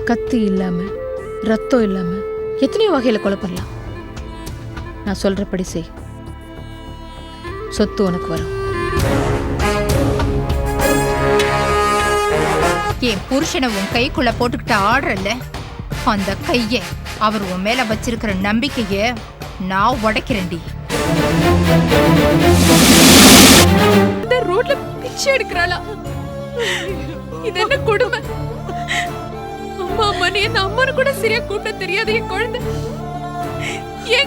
கத்தி இல்லாம ரத்தம் இல்லாம எத்தனையோ வகையில கொலை பண்ணலாம். நான் சொல்றபடி செய், சொத்து உனக்கு வரும். என் புருஷனை உன் கைக்குள்ள போட்டுக்கிட்ட ஆடுறல்ல, அந்த கைய அவர் உன் மேல வச்சிருக்கிற நம்பிக்கைய நான் உடைக்கிறேன்டி. இந்த ரோட்ல பிச்சை எடுக்கிறாளா? இது என்ன கொடுமை? அம்மா அம்மான்னு என்ன அம்மானு கூட சரியா கூப்பிட தெரியாது. என்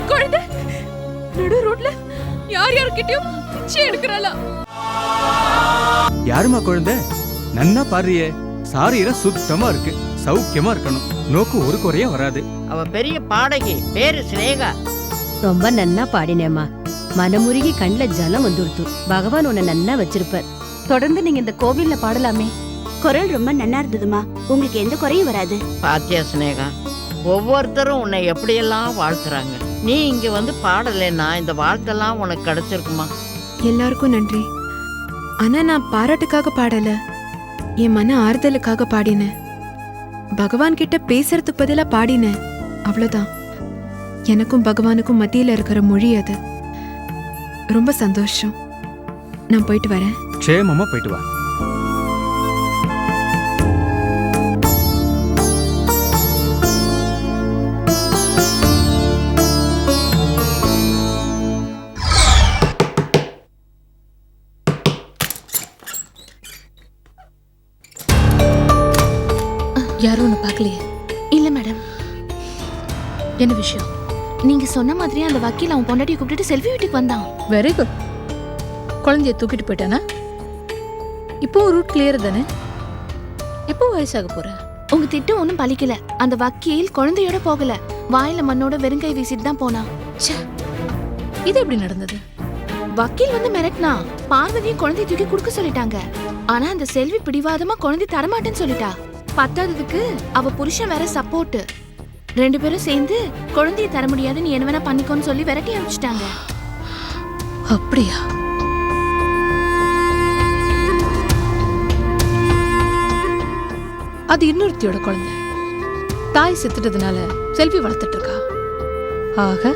குழந்தை நடு ரோட்ல யார் யார்கிட்டயும் பிச்சை எடுக்கிறாளா? யாருமா குழந்தை? நன்னா பாருயே, சாரீர சுத்தமா இருக்கு, சௌக்கியமா இருக்கணும், நோக்கு ஒரு குறையா வராது. அவ பெரிய பாடகி, பேரு ஸ்னேகா. ரொம்ப நன்னா பாடினேம்மா. மனமுருகி கண்ணுல ஜலம் வந்துடுத்து. பகவான் உன்னை நன்னா வச்சிருப்பார். தொடர்ந்து நீங்க இந்த கோவில்ல பாடலாமே. குரல் ரொம்ப நன்னா இருந்ததுமா, உங்களுக்கு எந்த குறையும் வராது. பாத்தியா ஸ்னேகா, ஒவ்வொருத்தரும் உன்னை எப்படியெல்லாம் வாழ்த்துறாங்க. நீ இங்க வந்து பாடலைன்னா இந்த வாழ்த்தெல்லாம் உனக்கு கிடைச்சிருக்குமா? எல்லாருக்கும் நன்றி. ஆனா நான் பாராட்டுக்காக பாடல, என் மன ஆறுதலுக்காக பாடினேன். பகவான் கிட்ட பேசுறதுக்கு பதிலா பாடினேன், அவ்வளவுதான். எனக்கும் பகவானுக்கும் மத்தியில இருக்கிற மொழி அது. ரொம்ப சந்தோஷம். நான் போயிட்டு வரேன். க்ஷேமமா போயிட்டு வா. யாரும் ஒன்று பார்க்கலையே? இல்ல மேடம். என்ன விஷயம்? நீங்க சொன்ன மாதிரி அந்த வக்கீல் அவன் பொண்டாட்டியை கூப்பிட்டு செல்ஃபி வீட்டுக்கு வந்தான். Very good. குழந்தைய தூக்கிட்டு போயிட்டானா? இப்போ ரூட் கிளியர் தானே? எப்போ வயசாக போற? உங்க திட்டம் ஒன்னும் பலிக்கல. அந்த வக்கீல் குழந்தையோட போகல, வாயில மண்ணோட வெறுங்கை வீசிட்டு தான் போனான். இது எப்படி நடந்தது? வக்கீல் வந்து மிரட்டினா, பார்வதியும் குழந்தைய தூக்கி குடுக்க சொல்லிட்டாங்க. ஆனா அந்த செல்வி பிடிவாதமா குழந்தை தரமாட்டேன்னு சொல்லிட்டா. பத்தாததுக்கு அவ புருஷன் வேற சப்போர்ட். ரெண்டு பேரும் சேர்ந்து குழந்தைய தர முடியாது, நீ என்ன வேணா பண்ணிக்கோன்னு சொல்லி விரட்டி அனுப்பிச்சிட்டாங்க. அப்படியா? அது இன்னொருத்தியோட குழந்தை. தாய் செத்துட்டதுனால செல்வி வளர்த்துட்டு இருக்கா. ஆக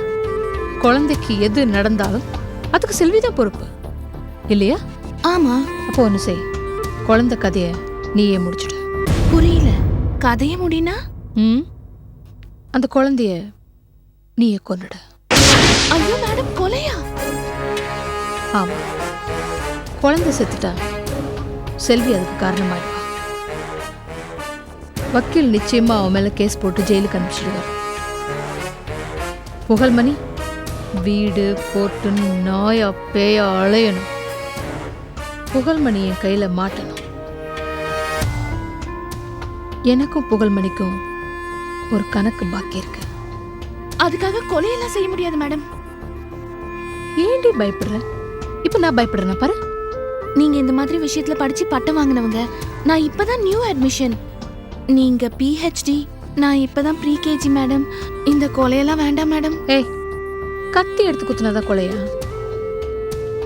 குழந்தைக்கு எது நடந்தாலும் அதுக்கு செல்விதான் பொறுப்பு இல்லையா? ஆமா. அப்போ ஒண்ணு செய், குழந்தை கதைய நீயே முடிச்சுடு. புரியல. கதைய முடினா? அந்த குழந்தைய நீயே கொன்னுடு. ஐயோ மேடம், கொலையா? ஆமா, குழந்தை செத்துட்டா செல்வி அதுக்கு காரணமாயிடுவா. வக்கீல் நிச்சயமா அவன் மேல கேஸ் போட்டு ஜெயிலுக்கு அனுப்பிச்சிடுவார். புகழ்மணி வீடு போட்டு நாயா பேயா அலையணும். புகழ்மணி என் கையில மாட்டணும். எனக்கும் புகழ்மணிக்கும் ஒரு கணக்கு பாக்கி இருக்கு. அதுக்காக கொலையெல்லாம் செய்ய முடியாது மேடம். ஏண்டி பயப்படுற? இப்ப நான் பயப்படுறேன் பாரு. நீங்க இந்த மாதிரி விஷயத்துல படிச்சு பட்டம் வாங்கினவங்க. நான் இப்பதான் நியூ அட்மிஷன். நீங்க PhD, நான் இப்பதான் ப்ரீகேஜி மேடம். இந்த கொலையெல்லாம் வேண்டாம் மேடம். ஏய், கத்தி எடுத்து குத்துனதான் கொலையா?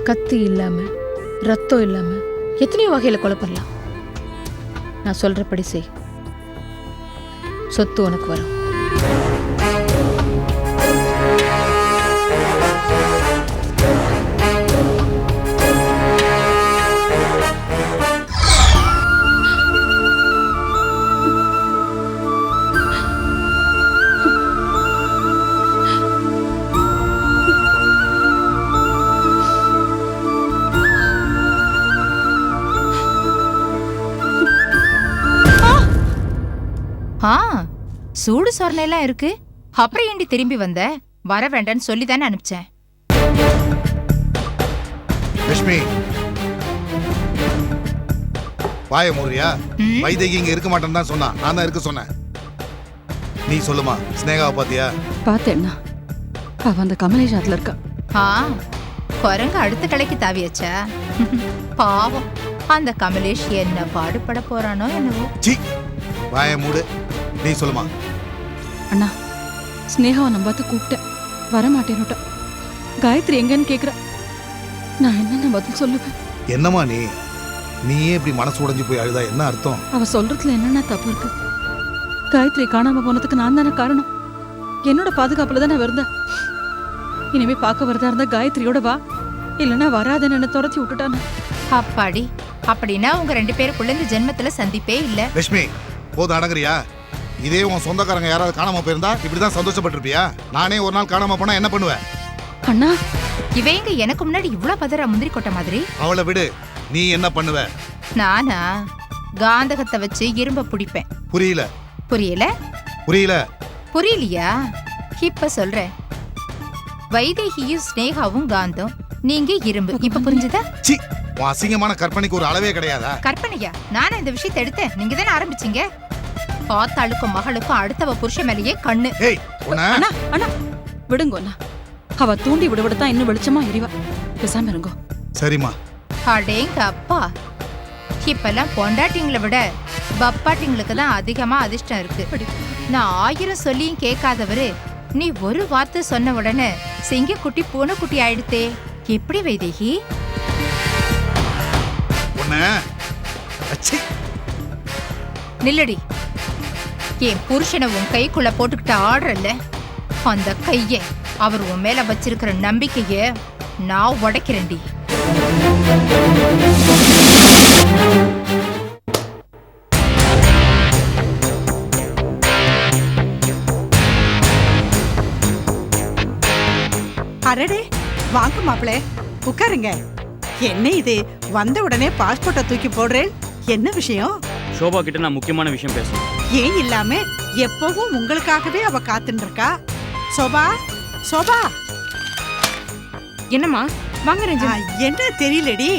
கத்தி இல்லாம ரத்தம் இல்லாம எத்தனையோ வகையில கொலை பண்ணலாம். நான் சொல்றபடி செய், சொத்து உனக்கு வரும். சூடு சொர்ணையெல்லாம் இருக்கு. அப்புறம் ஏண்டி திரும்பி வந்த? வர வேண்டான்னு சொல்லிதானே அனுப்பிச்சேன். லட்சுமி, வாய மூறியா? வைதேகி இங்க இருக்க மாட்டேன்னு தான் சொன்னா. நான் தான் இருக்க சொன்னேன். நீ சொல்லுமா, ஸ்னேகாவை பாத்தியா? பார்த்தேன்னா அவ அந்த கமலேஷாத்துல இருக்கா. குரங்க அடுத்த கலைக்கு தாவியாச்சா? பாவம், அந்த கமலேஷ் என்ன பாடுபட போறானோ என்னவோ. சி, வாய மூடு. நீ சொல்லுமா. அண்ணா, ஸ்னேகாவை நம்ம பார்த்து கூப்பிட்டேன், வரமாட்டேன்னுட்டா. காயத்ரி எங்கன்னு கேக்குறா. நான் என்னென்ன பதில் சொல்லுவேன்? என்னம்மா நீ? நீயே இப்படி மனசு உடைஞ்சு போய் அழுதா என்ன அர்த்தம்? அவ சொல்றதுல என்னென்ன தப்பு இருக்கு? காயத்ரி காணாம போனதுக்கு நான் தானே காரணம். என்னோட பாதுகாப்புல தான் நான் இருந்தேன். இனிமே பார்க்க வரதா இருந்தா காயத்ரியோட வா, இல்லைன்னா வராதன்னு என்ன துரத்தி விட்டுட்டானு. அப்பாடி, அப்படின்னா உங்க 2 பேருக்குள்ள இந்த ஜென்மத்துல சந்திப்பே இல்ல. லட்சுமி போதும் அடங்குறியா? இதே உன் சொந்தக்காரங்க யாராவது காணாம போயிருந்தா இப்படிதான் சந்தோஷப்பட்டிருப்பியா? நானே ஒரு நாள் காணாம போனா என்ன பண்ணுவேன்? அண்ணா, இவங்க எனக்கு முன்னாடி இவ்வளவு பதற முந்திரி கொட்ட மாதிரி. அவளை விடு, நீ என்ன பண்ணுவ? நானா காந்தகத்தை வச்சு இரும்ப பிடிப்பேன். புரியல. புரியல? புரியல. புரியலையா? இப்ப சொல்றேன். வைதேகியும் ஸ்னேகாவும் காந்தம், நீங்க இரும்பு. இப்ப புரிஞ்சுதா? சி, உன் அசிங்கமான கற்பனைக்கு ஒரு அளவே கிடையாதா? கற்பனையா? நானா இந்த விஷயத்தை எடுத்தேன்? நீங்க தானே ஆரம்பிச்சீங்க. பாத்தாளுக்கும் மகளுக்கும் அடுத்தவ புருஷன் மேலேயே கண்ணு. ஏய் உன்ன அண்ணா, அண்ணா விடுங்க அண்ணா. அவ தூண்டி விடுவிடத்தான் இன்னும் வெளிச்சமா எரிவா. பேசாம இருங்கோ. சரிம்மா. அடேங்க அப்பா, இப்பெல்லாம் பொண்டாட்டிங்களை விட பப்பாட்டிங்களுக்கு தான் அதிகமா அதிர்ஷ்டம் இருக்கு. நான் 1000 சொல்லியும் கேட்காதவரு நீ ஒரு வார்த்தை சொன்ன உடனே சிங்கக்குட்டி பூனைக்குட்டி ஆயிடுத்தே. எப்படி வைதேகி? உன்ன அச்சி. நில்லடி. என் புருஷனை உன் கைக்குள்ள போட்டுக்கிட்ட ஆடுறல்ல, அந்த கைய அவர் உன் மேல வச்சிருக்கிற நம்பிக்கைய நான் உடைக்கிறேன்டி. அரடே, வாங்க மாப்பிளே, உட்காருங்க. என்ன இது, வந்த உடனே பாஸ்போர்ட்டை தூக்கி போடுறேன்? என்ன விஷயம்? ஷோபா கிட்ட நான் முக்கியமான விஷயம் பேசணும். ஏன் இல்லாம எப்பவும் உங்களுக்காகவே அவ காத்துட்டு இருக்கா. Sofa, sofa. என்னம்மா? வாங்க ரஞ்சன். என்ன தெரியலடி,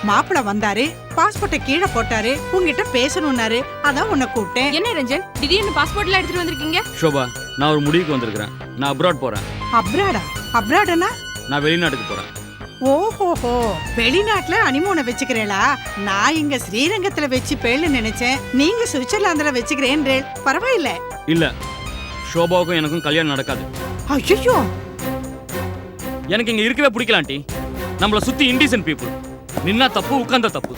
மாப்பிள வந்தாரு, பாஸ்போர்ட்டை கீழே போட்டாரு, உங்ககிட்ட பேசணும்னாரு, அதான் உன்னை கூப்பிட்டேன். என்ன ரஞ்சன், திடீர்னு பாஸ்போர்ட்ல எடுத்துட்டு வந்திருக்கீங்க? ஷோபா, நான் ஒரு முடிவுக்கு வந்திருக்கிறேன். நான் அப்ராட் போறேன். அப்ராடா? அப்ராடனா? நான் வெளிநாட்டுக்கு போறேன். ஓஹோஹோ, வெளிநாட்டுல அனிமோனை வச்சுக்கிறேளா? நான் இங்க ஸ்ரீரங்கத்துல வச்சு பேர்ல நினைச்சேன். நீங்க சுவிட்சர்லாந்துல வச்சுக்கிறேன். பரவாயில்ல. இல்ல, ஷோபாவுக்கும் எனக்கும் கல்யாணம் நடக்காது. ஐயோ, எனக்கு இங்க இருக்கவே பிடிக்கல ஆண்டி. நம்மள சுத்தி இன்டீசன்ட் பீப்புள். நின்னா தப்பு, உட்கார்ந்தா தப்பு.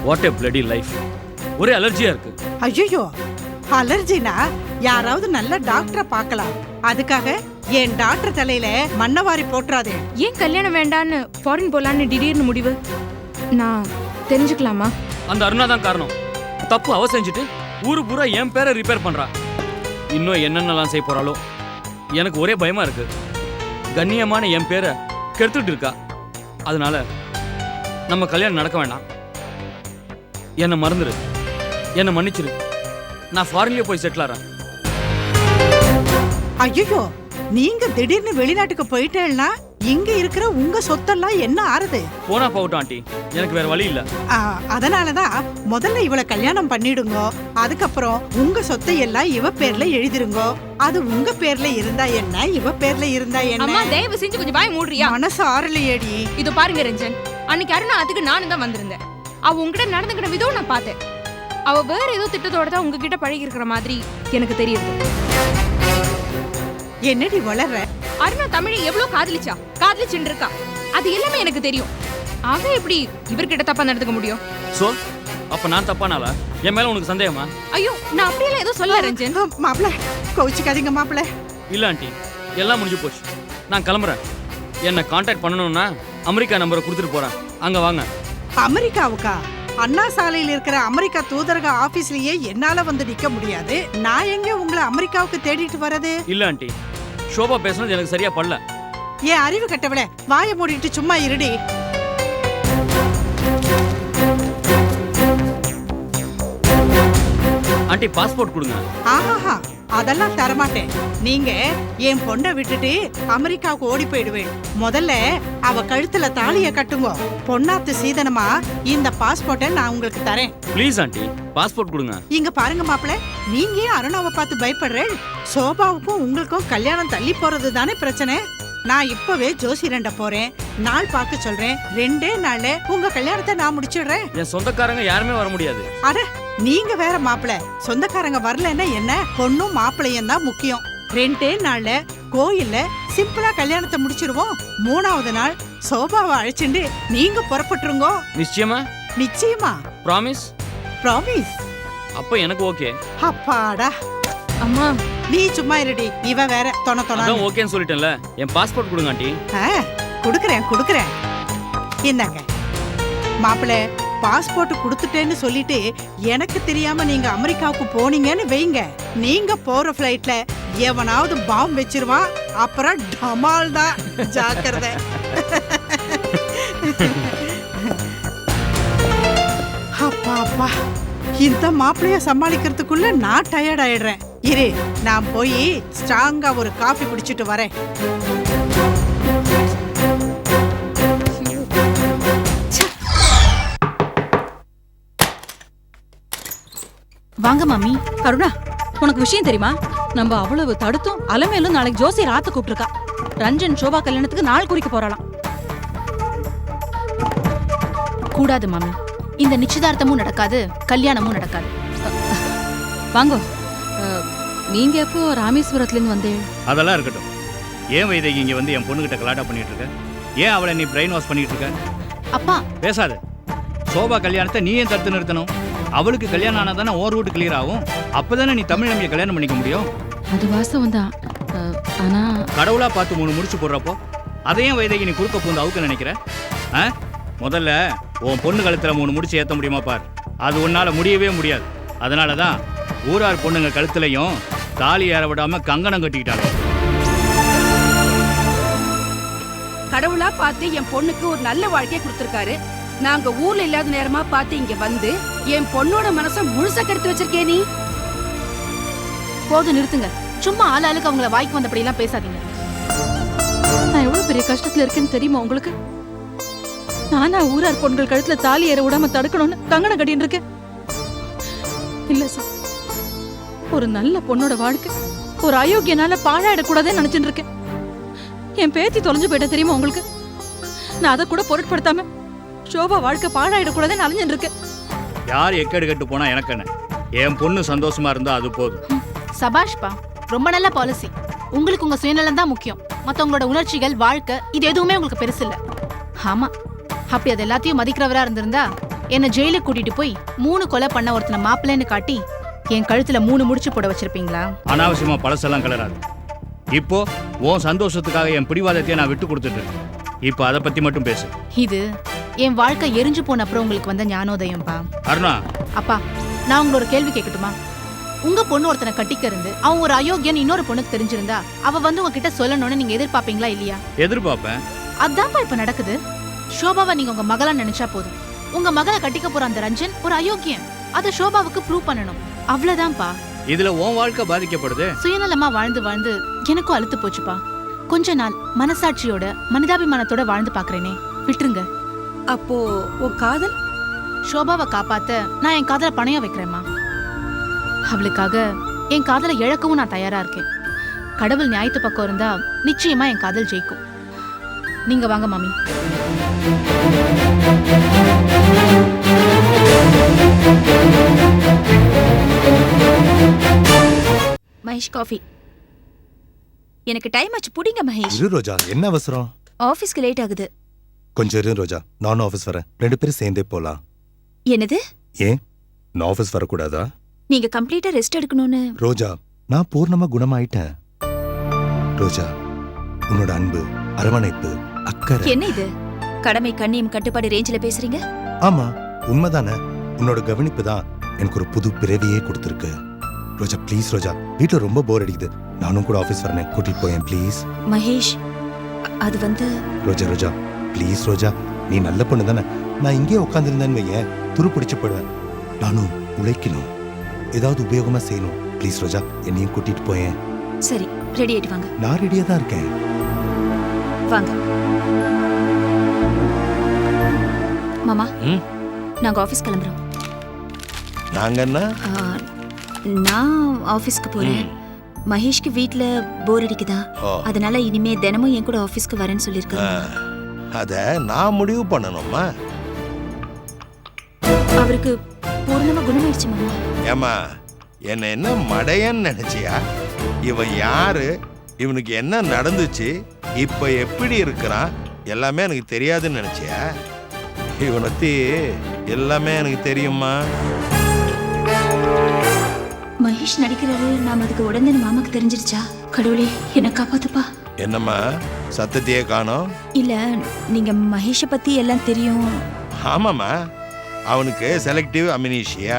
What A bloody life. ஒரே அலர்ஜியா இருக்கு. ஐயோ, அலர்ஜினா யாராவது நல்ல டாக்டரை பார்க்கலாம். அதுக்காக என் டாக்டர் தலையில மண்ணவாரி போட்டுறாதே. ஏன் கல்யாணம் வேண்டான்னு ஃபாரின் போலான்னு திடீர்னு முடிவு? நான் தெரிஞ்சுக்கலாமா? அந்த அருணா தான் காரணம். தப்பு அவ செஞ்சுட்டு ஊரு பூரா என் பேரை ரிப்பேர் பண்றா. இன்னும் என்னென்னலாம் செய்ய போறாளோ எனக்கு ஒரே பயமா இருக்கு. கண்ணியமான என் பேரை கெடுத்துட்டு இருக்கா. அதனால நம்ம கல்யாணம் நடக்க வேண்டாம். என்னை மறந்துரு, என்னை மன்னிச்சிரு. நான் ஃபாரின்லயே போய் செட்டில் ஆறேன். ஐயோ, நீங்க திடீர்னு வெளிநாட்டுக்கு போயிட்டேன்னா இங்க இருக்கிற உங்க சொத்தெல்லாம் என்ன ஆறுது? போனா போகட்டும் ஆண்டி, எனக்கு வேற வழி இல்ல. அதனாலதான் முதல்ல இவளை கல்யாணம் பண்ணிடுங்க. அதுக்கப்புறம் உங்க சொத்தை எல்லாம் இவ பேர்ல எழுதிருங்க. அது உங்க பேர்ல இருந்தா என்ன, இவ பேர்ல இருந்தா என்ன? அம்மா, தயவு செஞ்சு கொஞ்சம் வாய் மூடுறியா? மனசு ஆறலையேடி. இது பாருங்க ரஞ்சன், அன்னைக்கு அருணா அதுக்கு நானும் தான் வந்திருந்தேன். அவ உங்ககிட்ட நடந்துக்கிற விதம் நான் பார்த்தேன். அவ வேற ஏதோ திட்டத்தோட தான் உங்ககிட்ட பழகி இருக்கிற மாதிரி எனக்கு தெரியுது. என்னடி வளர்ற? அருணா தமிழை எவ்வளவு காதலிச்சுட்டு இருக்கா. அது எல்லாமே எனக்கு தெரியும். ஆக எப்படி இவர்கிட்ட தப்பா நடந்துக்க முடியும்? சோ அப்ப நான் தப்பானால? என் மேல உனக்கு சந்தேகமா? ஐயோ, நான் அப்படியெல்லாம் ஏதோ சொல்ல ரஞ்சன். மாப்பிள, கோவிச்சுக்காதீங்க மாப்பிள. இல்ல ஆண்டி, எல்லாம் முடிஞ்சு போச்சு. நான் கிளம்புறேன். என்ன கான்டாக்ட் பண்ணணும்னா அமெரிக்கா நம்பரை கொடுத்துட்டு போறேன். அங்க வாங்க. அமெரிக்காவுக்கா? அண்ணா சாலையில் இருக்கிற அமெரிக்கா தூதரக ஆபீஸ்லயே என்னால வந்து நிக்க முடியாது. நான் எங்க உங்களை அமெரிக்காவுக்கு தேடிட்டு வரது? இல்ல ஆண்டி, ஷோபா பேசுனது எனக்கு சரியா படல. ஏன் அறிவு கட்டவள, வாயை மூடிட்டு சும்மா இருடி. ஆண்டி, பாஸ்போர்ட் கொடுங்க. ஆஹா, அதெல்லாம் தரமாட்டேன். நீங்க என் பொண்ணை விட்டுட்டு அமெரிக்காவுக்கு ஓடி போயிடுவேன். முதல்ல அவ கழுத்துல தாலிய கட்டுங்க. பொண்ணாத்து சீதனமா இந்த பாஸ்போர்ட்டை நான் உங்களுக்கு தரேன். ப்ளீஸ் ஆண்டி, பாஸ்போர்ட் கொடுங்க. இங்க பாருங்க மாப்பிள்ள, நீங்க ஏன் அருணாவை பார்த்து பயப்படுறேன்? சோபாவுக்கும் உங்களுக்கும் கல்யாணம் தள்ளி போறது தானே பிரச்சனை. நான் இப்பவே ஜோசிரண்ட போறேன், நாள் பார்க்க சொல்றேன். 2 நாள்ல உங்க கல்யாணத்தை நான் முடிச்சிடுறேன். என் சொந்தக்காரங்க யாருமே வர முடியாது. அட, நீங்க வேற மாப்பிள்ள, சொந்தக்காரங்க வரலன்னா என்ன, பொண்ணும் மாப்பிள்ளையும் தான் முக்கியம். 2 நாள்ல கோயில்ல சிம்பிளா கல்யாணத்தை முடிச்சிருவோம். 3ஆவது நாள் சோபாவை அழைச்சிட்டு நீங்க புறப்பட்டுருங்க. நிச்சயமா? நிச்சயமா. ப்ராமிஸ்? ப்ராமிஸ். அப்ப எனக்கு ஓகே. அப்பாடா, அம்மா நீ சும்மா இருடி. இவ வேற தொண தொண. அதான் ஓகேன்னு சொல்லிட்டேன்ல. என் பாஸ்போர்ட் கொடுங்க ஆண்டி. குடுக்குறேன். இந்தாங்க மாப்பிள்ளை, பாஸ்போர்ட் கொடுத்துட்டேன்னு சொல்லிட்டு எனக்கு தெரியாம நீங்க அமெரிக்காவுக்கு போனீங்கன்னு வைங்க, நீங்க போற ஃபிளைட்ல எவனாவது பாம்பு வச்சிருவான், அப்புறம் டமால் தான். ஜாக்கிரதை. அப்பா, இந்த மாப்பிள்ளைய சமாளிக்கிறதுக்குள்ள நான் டயர்ட் ஆயிடுறேன். இரு, நான் போய் ஸ்ட்ராங்கா ஒரு காஃபி குடிச்சிட்டு வரேன். வாங்க மாமி. அருணா, உனக்கு விஷயம் தெரியுமா? நம்ம அவ்வளவு தடுத்தும் அலமேலும் நாளைக்கு ஜோசியர் ராத்த கூப்பிட்டுருக்கா. ரஞ்சன் சோபா கல்யாணத்துக்கு நாள் குறிக்க போறாளாம். கூடாது மாமி, இந்த நிச்சயதார்த்தமும் நடக்காது, கல்யாணமும் நடக்காது. வாங்க. நீங்க எப்போ ராமேஸ்வரத்துல இருந்து வந்தே? அதெல்லாம் இருக்கட்டும். ஏன் வைதேகி இங்க வந்து என் பொண்ணுகிட்ட கலாட்டா பண்ணிட்டு இருக்க? ஏன் அவளை நீ பிரெயின் வாஷ் பண்ணிட்டு இருக்க? அப்பா பேசாத. சோபா கல்யாணத்தை நீ ஏன் தடுத்து நிறுத்தணும்? அவளுக்கு கல்யாணம் ஆனா தானே ஓர் ரூட் கிளியர் ஆகும். அப்பதானே நீ தமிழ் நம்பியை கல்யாணம் பண்ணிக்க முடியும். அது வாஸ்தவம் தான். ஆனா கடவுளா பார்த்து 3 முடிச்சு போடுறப்போ அதையும் வைதேகி நீ குறுக்க பூந்து அவுக்க நினைக்கிற? முதல்ல உன் பொண்ணு கழுத்துல 3 முடிச்சு ஏத்த முடியுமா பார். அது உன்னால முடியவே முடியாது. அதனாலதான் ஊரார் பொண்ணுங்க கழுத்துலையும் தாலி ஏற விடாம கங்கணம் கட்டிக்கிட்டாங்க. கடவுளா பார்த்து என் பொண்ணுக்கு ஒரு நல்ல வாழ்க்கையை கொடுத்திருக்காரு. நாங்க ஊர்ல இல்லாத நேரமா பார்த்து இங்க வந்து என் பொண்ணோட மனசை முழுசா கெடுத்து வச்சிருக்கே நீ. போதும், நிறுத்துங்க. சும்மா ஆளாளுக்கு அவங்கள வாய்க்கு வந்தபடி எல்லாம் பேசாதீங்க. நான் எவ்வளவு பெரிய கஷ்டத்துல இருக்கேன்னு தெரியுமா உங்களுக்கு? நானா ஊரார் பொண்கள் கழுத்துல தாலி ஏற விடாம தடுக்கணும்னு கங்கணம் கட்டின்னு இருக்கேன். இல்ல சார், ஒரு நல்ல பொண்ணோட வாழ்க்கை ஒரு அயோக்கியனால பாழாயிடக்கூடாதுன்னு நினைச்சுட்டு இருக்கேன். என் பேத்தி தொலைஞ்சு போயிட்ட தெரியுமா உங்களுக்கு? நான் அதை கூட பொருட்படுத்தாம சோபா வாழ்க்கை பாழாயிடக்கூடாதுன்னு அலைஞ்சுட்டு இருக்கேன். யார் எக்கெடு கட்டு போனா எனக்கு என்ன? என் பொண்ணு சந்தோஷமா இருந்தா அது போதும். சபாஷ்பா, ரொம்ப நல்ல பாலிசி. உங்களுக்கு உங்க சுயநலம் தான் முக்கியம். மத்தவங்களோட உணர்ச்சிகள், வாழ்க்கை, இது எதுவுமே உங்களுக்கு பெருசு இல்ல. ஆமா, அப்படி அது எல்லாத்தையும் மதிக்கிறவரா இருந்திருந்தா என்ன ஜெயிலுக்கு கூட்டிட்டு போய் 3 கொலை பண்ண ஒருத்தனை மாப்பிள்ளைன்னு காட்டி என் கழுத்துல 3 முடிச்சு போட வச்சிருப்பீங்களா? அனாவசியமா பழசெல்லாம் கலராது. இப்போ உன் சந்தோஷத்துக்காக என் பிடிவாதத்தையே நான் விட்டு கொடுத்துட்டு இருக்கேன். இப்போ அதை பத்தி மட்டும் பேசு. இது என் வாழ்க்கை எரிஞ்சு போன அப்புறம் உங்களுக்கு வந்த ஞானோதயம்பா. அருணா, அப்பா, நான் உங்களோட கேள்வி கேட்கட்டுமா? உங்க பொண்ணு ஒருத்தனை கட்டிக்க இருந்து அவன் ஒரு அயோக்கியன் இன்னொரு பொண்ணுக்கு தெரிஞ்சிருந்தா அவ வந்து உங்ககிட்ட சொல்லணும்னு நீங்க எதிர்பார்ப்பீங்களா இல்லையா? எதிர்பார்ப்பேன். அதான்ப்பா இப்ப நடக்குது. ஷோபாவை நீங்க உங்க மகளா நினைச்சா போதும். உங்க மகளை கட்டிக்க போற அந்த ரஞ்சன் ஒரு அயோக்கியன். அதை ஷோபாவுக்கு ப்ரூவ் பண்ணணும். அவ்வளவுதான்ப்பா. இதுல உன் வாழ்க்கை பாதிக்கப்படுது. சுயநலமா வாழ்ந்து வாழ்ந்து எனக்கும் அழுத்து போச்சுப்பா. கொஞ்ச நாள் மனசாட்சியோட மனிதாபிமானத்தோட வாழ்ந்து பாக்குறேனே, விட்டுருங்க. அப்போ உன் காதல்? ஷோபாவை காப்பாத்த நான் என் காதலை பணையா வைக்கிறேம்மா. அவளுக்காக என் காதலை இழக்கவும் நான் தயாரா இருக்கேன். கடவுள் நியாயத்து பக்கம் இருந்தா நிச்சயமா என் காதல் ஜெயிக்கும். நீங்க வாங்க மாமி. மகேஷ், காஃபி. எனக்கு டைம் ஆச்சு, புடிங்க மகேஷ். இரு ரோஜா, என்ன அவசரம்? ஆபீஸ்க்கு லேட் ஆகுது. கொஞ்சம் இரு ரோஜா, நானும் ஆஃபீஸ் வரேன். 2 பேரும் சேர்ந்தே போலாம். என்னது? ஏன் நான் ஆஃபீஸ் வரக்கூடாதா? நீங்க கம்ப்ளீட்டா ரெஸ்ட் எடுக்கணும்னு. ரோஜா, நான் பூர்ணமா குணமாயிட்டேன். ரோஜா, உன்னோட அன்பு, அரவணைப்பு, அக்கறை. என்ன இது? கடமை கண்ணியம் கட்டுப்பாடு ரேஞ்சில பேசுறீங்க? ஆமா, உண்மைதானே. உன்னோட கவனிப்பு தான் எனக்கு ஒரு புது பிறவியே கொடுத்துருக்கு. ரோஜா ப்ளீஸ் ரோஜா, வீட்டுல ரொம்ப போர் அடிக்குது. நானும் கூட ஆஃபீஸ் வரேன், கூட்டிட்டு போயேன் ப்ளீஸ். மகேஷ், அது வந்து. ரோஜா ரோஜா ப்ளீஸ் ரோஜா, நீ நல்ல பொண்ணு தானே. நான் இங்கே உட்காந்துருந்தேன்னு வையேன், துரு பிடிச்சு போடுவேன். நானும் உழைக்கணும், ஏதாவது உபயோகமா செய்யணும். ப்ளீஸ் ரோஜா, என்னையும் கூட்டிட்டு போயேன். சரி, ரெடி ஆயிட்டு வாங்க. நான் ரெடியா தான் இருக்கேன். வாங்க மாமா, நாங்க ஆபீஸ் கிளம்புறோம். நாங்க என்ன? நான் ஆபீஸ்க்கு போறேன். மகேஷ்க்கு வீட்ல போர் அடிக்குதா, அதனால இனிமே தினமும் என் கூட ஆபீஸ்க்கு வரேன்னு சொல்லிருக்காங்க. அத நான் முடிவு பண்ணணுமா? அவருக்கு பூர்ணமா குணமாயிடுச்சு மாமா. ஏமா, என்ன மடையன்னு நினைச்சியா? இவன் யாரு, இவனுக்கு என்ன நடந்துச்சு, இப்ப எப்படி இருக்கிறான், எல்லாமே எனக்கு தெரியாதுன்னு நினைச்சியா? இவனை பத்தி எல்லாமே எனக்கு தெரியுமா? மகேஷ் நடிக்கிறாரு, நாம அதுக்கு உடனே மாமாக்கு தெரிஞ்சிருச்சா? கடவுளே என்ன காப்பாத்துப்பா. என்னம்மா சத்தத்தையே காணோம்? இல்ல, நீங்க மகேஷ பத்தி எல்லாம் தெரியும். ஆமாம்மா, அவனுக்கு செலக்டிவ் அமினீஷியா,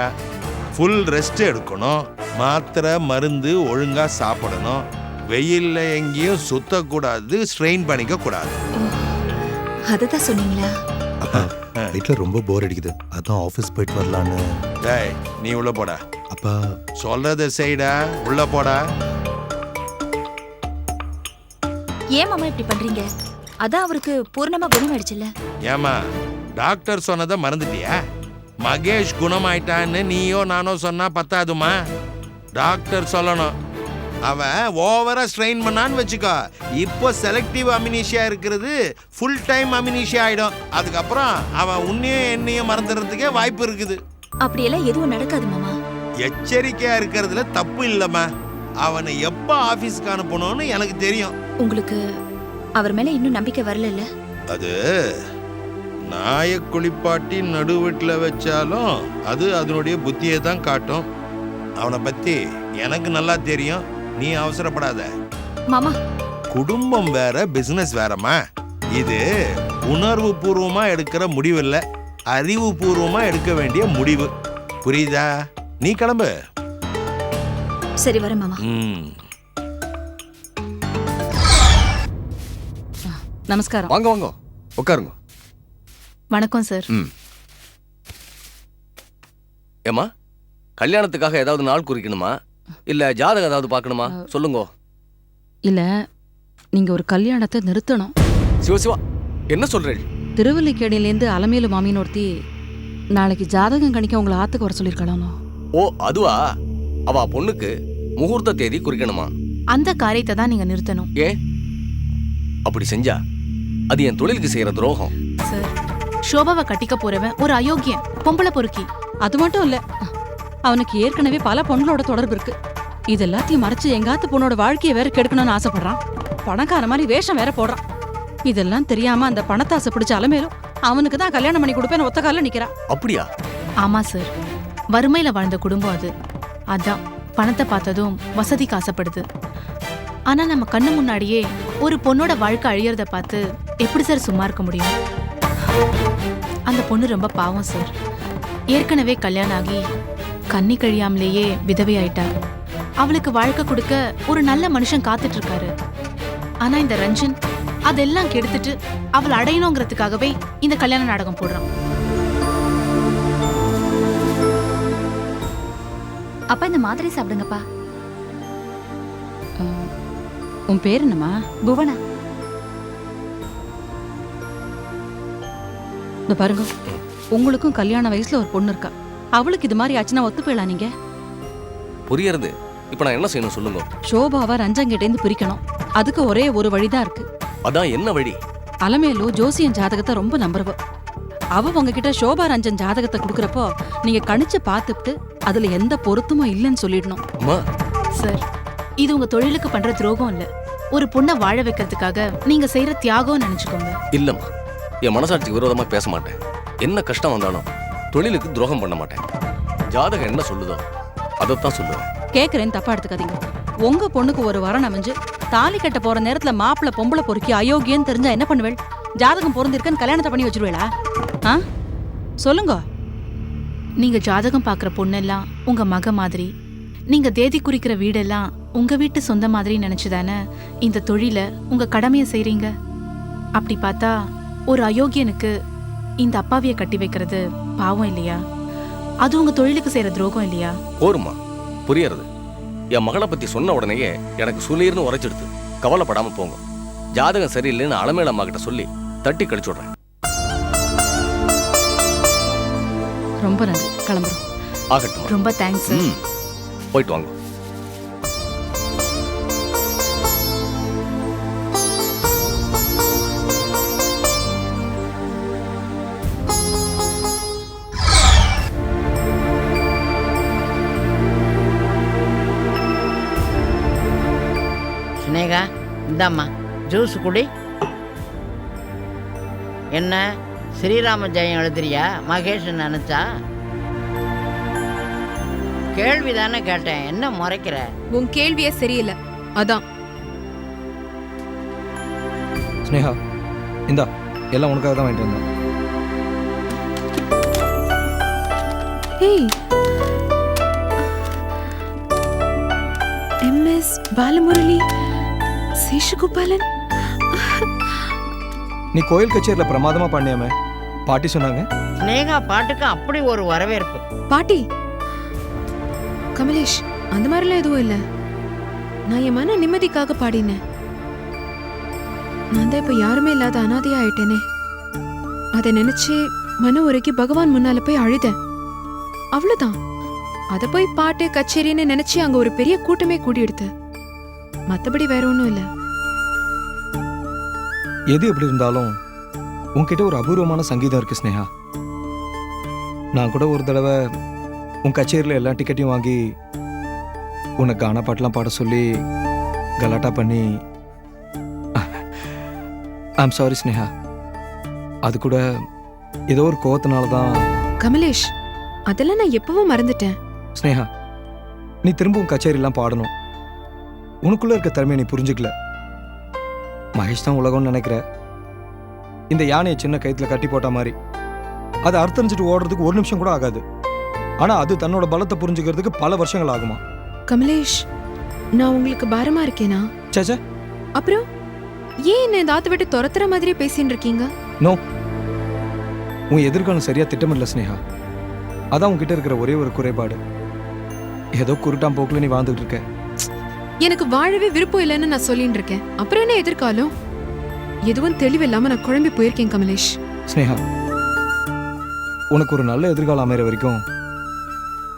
ஃபுல் ரெஸ்ட் எடுக்கணும், மாத்திரை மருந்து ஒழுங்கா சாப்பிடணும், வெயில்ல எங்கேயும் சுத்தக்கூடாது, ஸ்ட்ரெயின் பண்ணிக்க கூடாது. அததான் சொன்னீங்களா? அப்பா வீட்ல ரொம்ப போர் அடிக்குது, அதான் ஆபீஸ் போயிட்டு வரலான்னு. டேய் நீ உள்ள போடா. அப்பா சொல்றத செய்டா, உள்ள போடா. ஏன் மாமா இப்படி பண்றீங்க? அதான் அவருக்கு பூர்ணமா குணமாயிடுச்சுல்ல. ஏமா டாக்டர் சொன்னதை மறந்துட்டியா? மகேஷ் குணமாயிட்டான்னு நீயோ நானோ சொன்னா பத்தாதுமா. டாக்டர் சொல்லணும். அவன் ஓவரா ஸ்ட்ரெயின் பண்ணான்னு வச்சுக்கோ, இப்போ செலக்டிவ் அமினீஷியா இருக்கிறது ஃபுல் டைம் அமினீஷியா ஆயிடும். அதுக்கப்புறம் அவன் உன்னையும் என்னையும் மறந்துடுறதுக்கே வாய்ப்பு இருக்குது. அப்படியெல்லாம் எதுவும் நடக்காது மாமா. எச்சரிக்கையா இருக்கிறதுல தப்பு இல்லம்மா. அவனை எப்ப ஆபீஸ்க்கு அனுப்பணும்னு எனக்கு தெரியும். உங்களுக்கு அவர் மேல இன்னும் நம்பிக்கை வரல இல்ல? அது நாயை குளிப்பாட்டி நடு வீட்டில் வச்சாலும் அது அதனுடைய புத்தியை தான் காட்டும். அவனை பத்தி எனக்கு நல்லா தெரியும், நீ அவசரப்படாத. மாமா குடும்பம் வேற பிசினஸ் வேறம்மா. இது உணர்வு பூர்வமா எடுக்கிற முடிவு இல்ல, அறிவு பூர்வமா எடுக்க வேண்டிய முடிவு. புரியுதா? நீ கிளம்பு. சரி வர மாமா. நமஸ்காரம். வாங்க வாங்க உட்காருங்க. வணக்கம் சார். ஏம்மா, கல்யாணத்துக்காக ஏதாவது நாள் குறிக்கணுமா இல்ல ஜாதகம் ஏதாவது பார்க்கணுமா? சொல்லுங்க. இல்ல, நீங்க ஒரு கல்யாணத்தை நிறுத்தணும். சிவசிவா, என்ன சொல்றேன்? திருவல்லிக்கேணிலேருந்து அலமேலு மாமின்னு ஒருத்தி நாளைக்கு ஜாதகம் கணிக்க உங்களை ஆத்துக்கு வர சொல்லியிருக்கலாமா? ஓ அதுவா? அவ பொண்ணுக்கு முகூர்த்த தேதி குறிக்கணுமா? அந்த காரியத்தை தான் நீங்க நிறுத்தணும். ஏன் அப்படி செஞ்சா அது என் தொழிலுக்கு செய்யற துரோகம். சார், சோபாவை கட்டிக்க போறவன் ஒரு அயோக்கியன், பொம்பளை பொறுக்கி. அது மட்டும் இல்ல, அவனுக்கு ஏற்கனவே பல பொண்களோட தொடர்பு இருக்கு. இது எல்லாத்தையும் மறைச்சு எங்காத்து பொண்ணோட வாழ்க்கையை வேற கெடுக்கணும்னு ஆசைப்படுறான். பணக்கார மாதிரி வேஷம் வேற போடுறான். இதெல்லாம் தெரியாம அந்த பணத்தாசை பிடிச்ச அலமேலும் அவனுக்கு தான் கல்யாணம் பண்ணி கொடுப்பேன் ஒத்த கால நிக்கிறா. அப்படியா? ஆமா சார், வறுமையில வாழ்ந்த குடும்பம் அது. அதான் பணத்தை பார்த்ததும் வசதிக்கு ஆசைப்படுது. ஆனா நம்ம கண்ணு முன்னாடியே ஒரு பொண்ணோட வாழ்க்கை அழியறத பார்த்து எப்படி சார் சும்மா இருக்க முடியும்? அந்த பொண்ணு ரொம்ப பாவம் சார். ஏற்கனவே கல்யாணம் ஆகி கண்ணி கழியாமலேயே விதவை ஆயிட்டா. அவளுக்கு வாழ்க்கை கொடுக்க ஒரு நல்ல மனுஷன் காத்துட்டு இருக்காரு. ஆனா இந்த ரஞ்சன் அதெல்லாம் கெடுத்துட்டு அவள் அடையணுங்கிறதுக்காகவே இந்த கல்யாண நாடகம் போடுறான். அப்பா இந்த மாத்திரை சாப்பிடுங்கப்பா. உன் பேர் என்னம்மா? புவனா. இந்த பாருங்க, உங்களுக்கும் கல்யாண வயசுல ஒரு பொண்ணு இருக்கா. அவளுக்கு இது மாதிரி ஆச்சுன்னா ஒத்து போயிடலாம். நீங்க புரியறது. இப்ப நான் என்ன செய்யணும் சொல்லுங்க. சோபாவை ரஞ்சங்கிட்டேந்து பிரிக்கணும். அதுக்கு ஒரே ஒரு வழிதான் இருக்கு. அதான் என்ன வழி? அலமேலு ஜோசியன் ஜாதகத்தை ரொம்ப நம்புறவ. அவ உங்ககிட்ட சோபா ரஞ்சன் ஜாதகத்தை கொடுக்கறப்போ நீங்க கணிச்சு பார்த்துட்டு அதுல எந்த பொருத்தமும் இல்லைன்னு சொல்லிடணும். சார், இது உங்க தொழிலுக்கு பண்ற துரோகம் இல்ல, ஒரு பொண்ணை வாழ வைக்கிறதுக்காக நீங்க செய்யற தியாகம் நினைச்சுக்கோங்க. இல்லம்மா, என் மனசாட்சிக்கு விரோதமா பேச மாட்டேன். என்ன கஷ்டம் வந்தாலும் தொழிலுக்கு துரோகம் பண்ண மாட்டேன். ஜாதகம் என்ன சொல்லுதோ அதைத்தான் சொல்லுவேன். கேக்குறேன், தப்பா எடுத்துக்காதீங்க. உங்க பொண்ணுக்கு ஒரு வரன் அமைஞ்சு தாலி கட்ட போற நேரத்துல மாப்பிள்ள பொம்பளை பொறுக்கி அயோக்கியன்னு தெரிஞ்சா என்ன பண்ணுவேள்? ஜாதகம் பொருந்திருக்குன்னு கல்யாணத்தை பண்ணி வச்சிருவேளா? சொல்லுங்க. நீங்க ஜாதகம் பாக்குற பொண்ணெல்லாம் உங்க மக மாதிரி, நீங்க தேதி குறிக்கிற வீடெல்லாம் உங்க வீட்டு சொந்த மாதிரி நினைச்சுதானே இந்த தொழில உங்க கடமையை செய்றீங்க. அப்படி பார்த்தா ஒரு அயோக்கியனுக்கு இந்த அப்பாவிய கட்டி வைக்கிறது பாவம் இல்லையா? அது உங்க தொழிலுக்கு செய்யற துரோகம் இல்லையா? போருமா, புரியறது. என் மகளை பத்தி சொன்ன உடனேயே எனக்கு சுளீர்னு உரைச்சிடுது. கவலைப்படாம போங்க. ஜாதகம் சரியில்லைன்னு அலமேல அம்மா கிட்ட சொல்லி தட்டி கழிச்சு விடுறேன். ரொம்ப நன்றி, கிளம்புறோம். ஆகட்டும். ரொம்ப தேங்க்ஸ். போயிட்டு வாங்க. ஸ்னேகா, இந்தாம்மா ஜூஸ் குடி. என்ன ஸ்ரீராம ஜெயம் எழுதுறியா? மகேஷ் நினைச்சா? கேள்விதானே கேட்டேன், என்ன முறைக்கிற? உன் கேள்வியே சரியில்லை, அதான். ஸ்னேகா, இந்தா எல்லாம் உனக்காக தான் வாங்கிட்டு வந்தேன். ஏய், MS பாலமுரளி, சேஷகோபாலன். நீ கோயில் கச்சேரியில் பிரமாதமா பண்ணியாமே, பாட்டி சொன்னாங்க. ஸ்னேகா பாட்டுக்கு அப்படி ஒரு வரவேற்பு. பாட்டி, கமலேஷ், அந்த மாதிரிலாம் எதுவும் இல்லை. நான் என் மன நிம்மதிக்காக பாடினேன். நான் தான் இப்ப யாருமே இல்லாத அனாதையா ஆயிட்டேனே, அதை நினைச்சு மன உருகி பகவான் முன்னால போய் அழுதேன். அவ்வளவுதான். அத போய் பாட்டு கச்சேரின்னு நினைச்சு அங்க ஒரு பெரிய கூட்டமே கூடி எடுத்து. மத்தபடி வேற ஒண்ணும் இல்ல. எது எப்படி இருந்தாலும் உன்கிட்ட ஒரு அபூர்வமான சங்கீதம் இருக்கு ஸ்னேகா. நான் கூட ஒரு தடவை உன் கச்சேரியில் எல்லா டிக்கெட்டையும் வாங்கி உனக்கு கானா பாட்டெலாம் பாட சொல்லி கலாட்டா பண்ணி. ஐம் சாரி ஸ்னேகா, அது கூட ஏதோ ஒரு கோவத்தினால தான். கமலேஷ், அதெல்லாம் நான் எப்பவும் மறந்துட்டேன். ஸ்னேகா, நீ திரும்பவும் கச்சேரிலாம் பாடணும். உனக்குள்ள இருக்க திறமையை நீ புரிஞ்சுக்கல. மகேஷ் தான் உலகம்னு நினைக்கிற. இந்த யானையை சின்ன கயிற்றுல கட்டி போட்ட மாதிரி அதை அர்த்தரிஞ்சிட்டு ஓடுறதுக்கு ஒரு நிமிஷம் கூட ஆகாது. ஆனா அது தன்னோட பலத்தை புரிஞ்சுக்கிறதுக்கு பல வருஷங்கள் ஆகுமா. கமலேஷ், நான் உங்களுக்கு பாரமா இருக்கேனா? சேச்சே, அப்புறம் ஏன் என்ன இந்த ஆத்து விட்டு துரத்துற மாதிரியே பேசின்னு இருக்கீங்க? நோ, உன் எதிர்காலம் சரியா திட்டமில்ல ஸ்னேகா. அதான் உன்கிட்ட இருக்கிற ஒரே ஒரு குறைபாடு. ஏதோ குருட்டாம் போக்குல நீ வாழ்ந்துட்டு இருக்க. எனக்கு வாழவே விருப்பம் இல்லைன்னு நான் சொல்லிட்டு இருக்கேன். அப்புறம் என்ன எதிர்காலம்? எதுவும் தெளிவில்லாம நான் குழம்பி போயிருக்கேன் கமலேஷ். ஸ்னேகா, உனக்கு ஒரு நல்ல எதிர்காலம் அமைகிற வரைக்கும்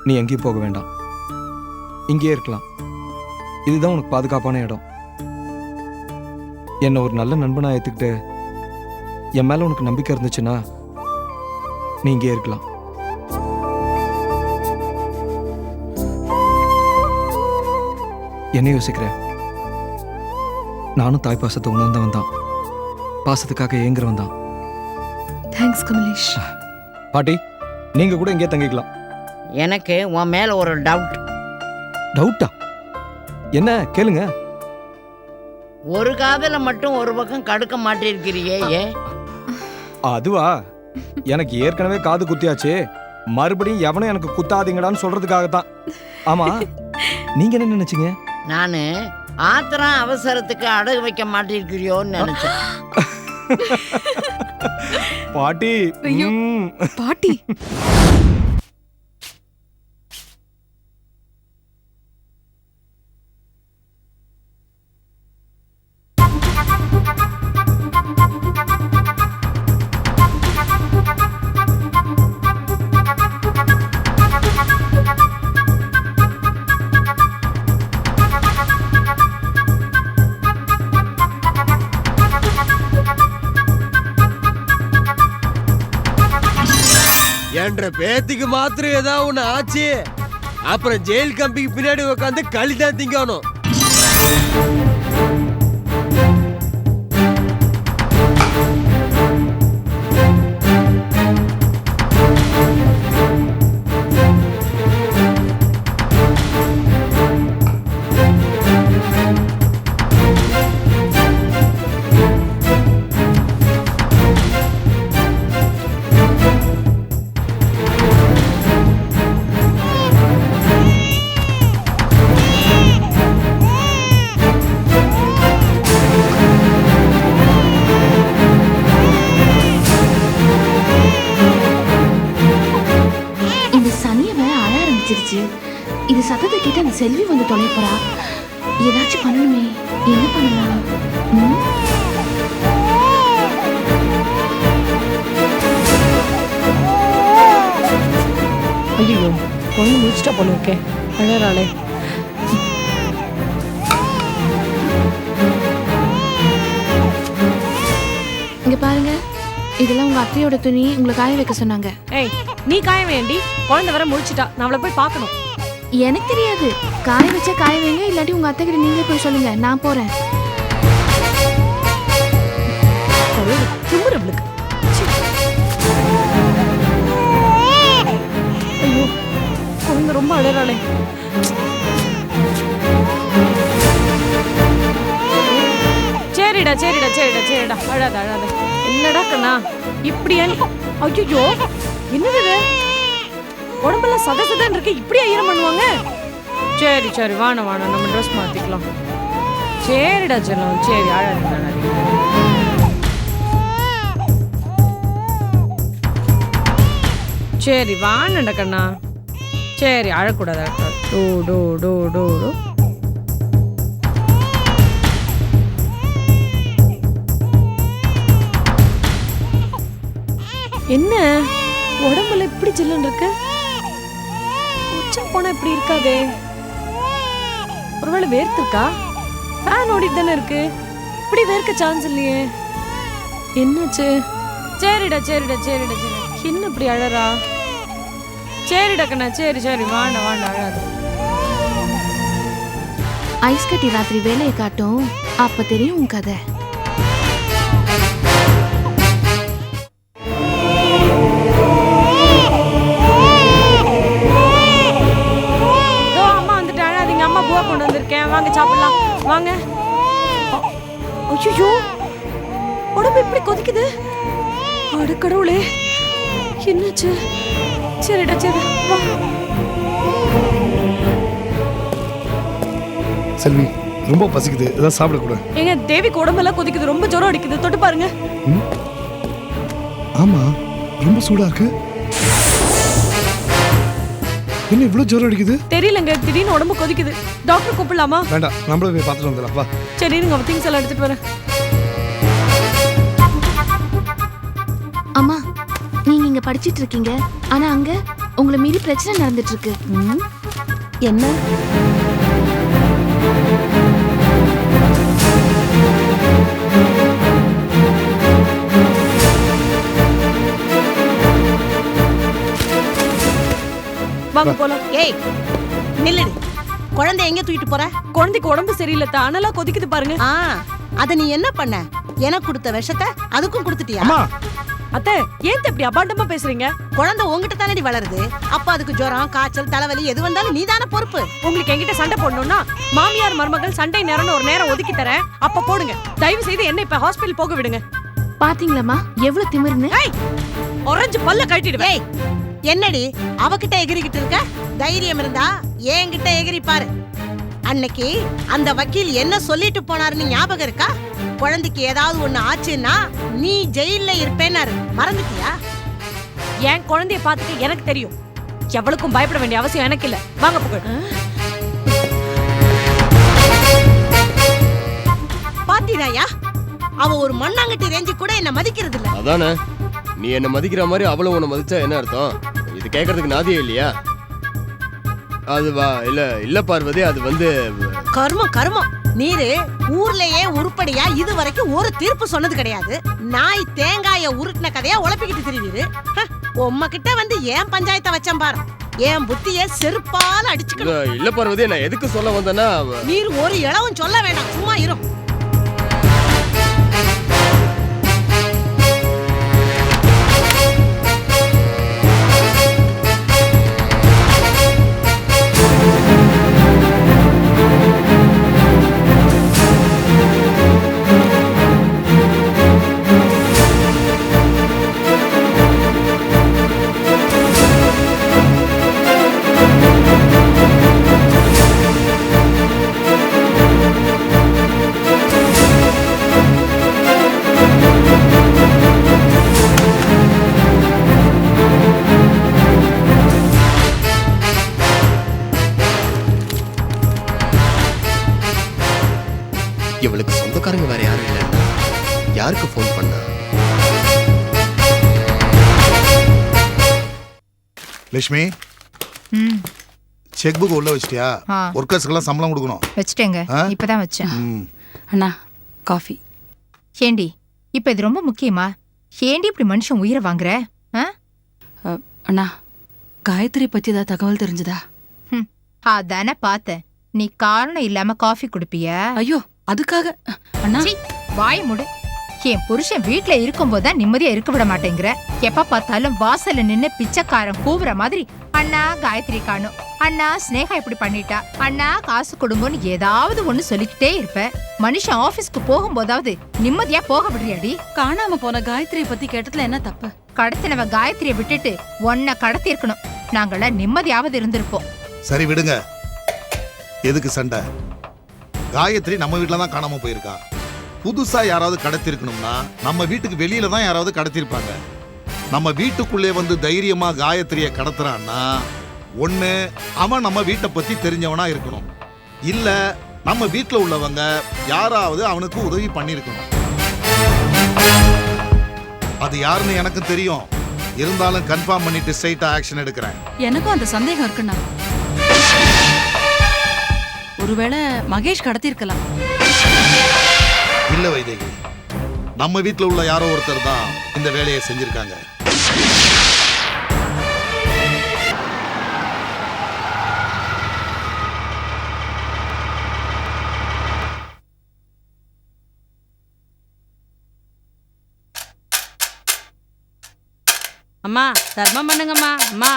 நீ எங்கேயும் போக வேண்டாம். இங்கேயே இருக்கலாம். இதுதான் உனக்கு பாதுகாப்பான இடம். என்னை ஒரு நல்ல நண்பனா ஏத்துக்கிட்டு என் மேல உனக்கு நம்பிக்கை இருந்துச்சுன்னா நீ இங்கே இருக்கலாம். என்ன யோசிக்கிற? நானும் தாய் பாசத்தை உணர்ந்தவன் தான், பாசத்துக்காக ஏங்குறவன் தான். தேங்க்ஸ் கமலேஷ். பாட்டி, நீங்க கூட இங்கே தங்கிக்கலாம். எனக்கு உன் மேல ஒரு டவுட். டவுட்டா? என்ன கேளுங்க. ஒரு காதல மட்டும் ஒரு பக்கம் கடுக்க மாட்டிருக்கிறியே, ஏன்? அதுவா, எனக்கு ஏற்கனவே காது குத்தியாச்சு, மறுபடியும் எவனும் எனக்கு குத்தாதீங்கடான்னு சொல்றதுக்காகத்தான். ஆமா, நீங்க என்ன நினைச்சீங்க? நானு ஆத்திரம் அவசரத்துக்கு அடகு வைக்க மாட்டிருக்கிறியோன்னு நினைச்சேன். பாட்டி, பாட்டி. என்ற பேத்திக்கு மாத்திரம் ஏதாவது ஒண்ணு ஆச்சு, அப்புறம் ஜெயில் கம்பிக்கு பின்னாடி உட்காந்து களிதான் திங்கணும். இது சத்தத்தை கேட்டு அந்த செல்வி வந்து தொலை போறா. ஏதாச்சும் பண்ணணுமே, என்ன பண்ணலாம்? ஐயோ, பொண்ணு முடிச்சிட்டா பொண்ணு. ஓகே, அழறாளே. இங்க பாருங்க, இதெல்லாம் உங்க அத்தையோட துணி. உங்களை காய வைக்க சொன்னாங்க. ஏய், நீ காய வேண்டி, குழந்தை வர முடிச்சிட்டா, நான் அவளை போய் பார்க்கணும். எனக்கு தெரியாது, காய வச்சா காய வைங்க, இல்லாட்டி உங்க அத்தை கிட்ட நீங்களே போய் சொல்லுங்க, நான் போறேன். தும்முறவளுக்கு. ஐயோ, குழந்தை குழந்தை ரொம்ப அழறாளே. சரிடா சரிடா சரிடா சரிடா, அழாத அழாத. என்னடா கண்ணா இப்படியா? ஐயோ என்னது இது? உடம்பெல்லாம் சதசதன்னு இருக்கு, இப்படியா ஈரம் பண்ணுவாங்க? சரி சரி வாண வாண, நம்ம ட்ரெஸ் மாத்திக்கலாம். சரிடா செல்லம், சரி அழாதீங்க அழாதீங்க. சரி வாணண்டா கண்ணா, சரி அழக்கூடாது அழக்கூடாது. To to to to to. என்ன உடம்புல இப்படி ஜில்லுன்னு இருக்கு? உச்சம் போனா இப்படி இருக்காதே. ஒருவேளை வேர்த்திருக்கா? ஃபேன் ஓடிட்டு தானே இருக்கு, இப்படி வேர்க்க சான்ஸ் இல்லையே. என்னாச்சு? சரிடா சரிடா சரிடா சரி. என்ன இப்படி அழறா? சரிடா கண்ணா, சரி சரி வாண்ட வாண்ட அழாது. ஐஸ் கட்டி ராத்திரி வேலையை காட்டும், அப்ப தெரியும் உன் கதை. கொண்டு வந்திருக்கேன், வாங்க சாப்பிடலாம் வாங்க. ஐயோ உடம்பு எப்படி கொதிக்குது? அட கடவுளே, என்னாச்சு? சரிடா சரி வா. செல்வி ரொம்ப பசிக்குது, ஏதாவது சாப்பிட கூட. ஏங்க தேவிக்கு உடம்பெல்லாம் கொதிக்குது, ரொம்ப ஜுரம் அடிக்குது, தொட்டு பாருங்க. ஆமா ரொம்ப சூடா இருக்கு. என்ன இவ்வளவு ஜுரம் அடிக்குது? தெரியலங்க, திடீர்னு உடம்பு கொதிக்குது. டாக்டர் கூப்பிடலாமா? வேண்டாம், நம்மளே போய் பார்த்துட்டு வந்துடலாம் வா. சரி இருங்க, திங்ஸ் எல்லாம் எடுத்துட்டு வரேன். அம்மா நீங்க இங்க படிச்சிட்டு இருக்கீங்க, ஆனா அங்க உங்களை மீறி பிரச்சனை நடந்துட்டு இருக்கு. என்ன? வாங்க போலாம். ஏய் நில்லுடு, குழந்தை எங்க தூக்கிட்டு போற? குழந்தைக்கு உடம்பு சரியில்லை, தானலா கொதிக்குது பாருங்க. அத நீ என்ன பண்ண? எனக்கு கொடுத்த விஷத்தை அதுக்கும் கொடுத்துட்டியா? அத்தை ஏன் இப்படி அபாண்டமா பேசுறீங்க? குழந்தை உங்ககிட்ட தானடி வளருது, அப்ப அதுக்கு ஜுரம் காய்ச்சல் தலைவலி எது வந்தாலும் நீ தானே பொறுப்பு. உங்களுக்கு என்கிட்ட சண்டை போடணும்னா மாமியார் மருமகள் சண்டை நேரம்னு ஒரு நேரம் ஒதுக்கி தரேன், அப்ப போடுங்க. தயவு செய்து என்ன இப்ப ஹாஸ்பிடல் போக விடுங்க. பாத்தீங்களாமா எவ்வளவு திமிருன்னு? ஆரஞ்சு பல்ல கட்டிடுவேன். என்னடி அவகிட்ட எகிரிக்கிட்டு இருக்க? தைரியம் இருந்தா என்கிட்ட எகிரி பாரு. அன்னைக்கு அந்த வக்கீல் என்ன சொல்லிட்டு போனாருன்னு ஞாபகம் இருக்கா? குழந்தைக்கு ஏதாவது ஒண்ணு ஆச்சுன்னா நீ ஜெயில்ல இருப்பேன்னாரு, மறந்துட்டியா? என் குழந்தைய பார்த்துட்டு எனக்கு தெரியும், எவளுக்கும் பயப்பட வேண்டிய அவசியம் எனக்கு இல்ல. வாங்க புகழ். பாத்தீராயா, அவ ஒரு மண்ணாங்கட்டி ரேஞ்சு கூட என்ன மதிக்கிறது இல்ல. அதானே, நீ என்ன மதிக்கிற மாதிரி அவளும் உன்னை மதிச்சா என்ன அர்த்தம்? இது கேட்கறதுக்கு நாதியே இல்லையா? அது வா இல்ல இல்ல பார்வதி, அது வந்து கர்மம் கர்மம். நீரு ஊர்லயே உருப்படியா இது வரைக்கும் ஒரு தீர்ப்பு சொன்னது கிடையாது. நாய் தேங்காய உருட்டின கதையா உழப்பிக்கிட்டு திரிவீரு. உம்ம கிட்ட வந்து ஏன் பஞ்சாயத்தை வச்சம் பாரு, என் புத்திய செருப்பால அடிச்சுக்கணும். இல்ல பார்வதி, நான் எதுக்கு சொல்ல வந்தேன்னா, நீர் ஒரு இளவும் சொல்ல வேண்டாம், சும்மா இரும். இவளுக்கு சொந்தக்காரங்க வேற யாரும் இல்லைன்னா யாருக்கு போன் பண்ணா? லட்சுமி, செக் புக் உள்ள வச்சிட்டியா? ஒர்க்கர்ஸ்க்கெல்லாம் சம்பளம் கொடுக்கணும். வச்சிட்டேங்க, இப்பதான் வச்சேன். அண்ணா காஃபி. ஏண்டி இப்ப இது ரொம்ப முக்கியமா? ஏண்டி இப்படி மனுஷன் உயிரை வாங்குற? அண்ணா காயத்ரி பத்தி ஏதாவது தகவல் தெரிஞ்சதா? அதானே பார்த்தேன், நீ காரணம் இல்லாம காஃபி குடுப்பிய. ஐயோ அதுக்காக? அண்ணா வாய முடு. என் புருஷன் வீட்ல இருக்கும்போதுதான் நிம்மதியா இருக்க விட மாட்டேங்கிற. எப்ப பார்த்தாலும் வாசல்ல நின்னு பிச்சைக்காரன் கூவுற மாதிரி அண்ணா காயத்ரி காணும், அண்ணா ஸ்னேகா இப்படி பண்ணிட்டா, அண்ணா காசு கொடுங்கன்னு ஏதாவது ஒண்ணு சொல்லிக்கிட்டே இருப்ப. மனுஷன் ஆபீஸ்க்கு போகும்போதாவது நிம்மதியா போக விடுறியாடி? காணாம போன காயத்ரியை பத்தி கேட்டதுல என்ன தப்பு? கடத்தினவ காயத்ரியை விட்டுட்டு ஒன்ன கடத்தி இருக்கணும். நாங்கள நிம்மதியாவது இருந்திருப்போம். சரி விடுங்க, எதுக்கு சண்டை? காயத்ரி நம்ம வீட்டில தான் காணாம போயிருக்கா. புதுசா யாராவது கடத்திருக்கணும்னா நம்ம வீட்டுக்கு வெளியில தான் யாராவது கடத்திருப்பாங்க. நம்ம வீட்டுக்குள்ளே வந்து தைரியமா காயத்ரியை கடத்துறான்னா ஒண்ணு அவன் நம்ம வீட்டை பத்தி தெரிஞ்சவனா இருக்கணும், இல்ல நம்ம வீட்டுல உள்ளவங்க யாராவது அவனுக்கு உதவி பண்ணிருக்கணும். அது யாருன்னு எனக்கு தெரியும், இருந்தாலும் கன்ஃபார்ம் பண்ணிட்டு ஸ்ட்ரைட்டா ஆக்ஷன் எடுக்கிறேன். எனக்கும் அந்த சந்தேகம் இருக்குண்ணா. ஒருவேளை மகேஷ் கடத்திருக்கலாம். இல்ல வைதேகி, நம்ம வீட்டுல உள்ள யாரோ ஒருத்தர் தான் இந்த வேலையை செஞ்சிருக்காங்க. அம்மா தர்மம் பண்ணுங்கம்மா. அம்மா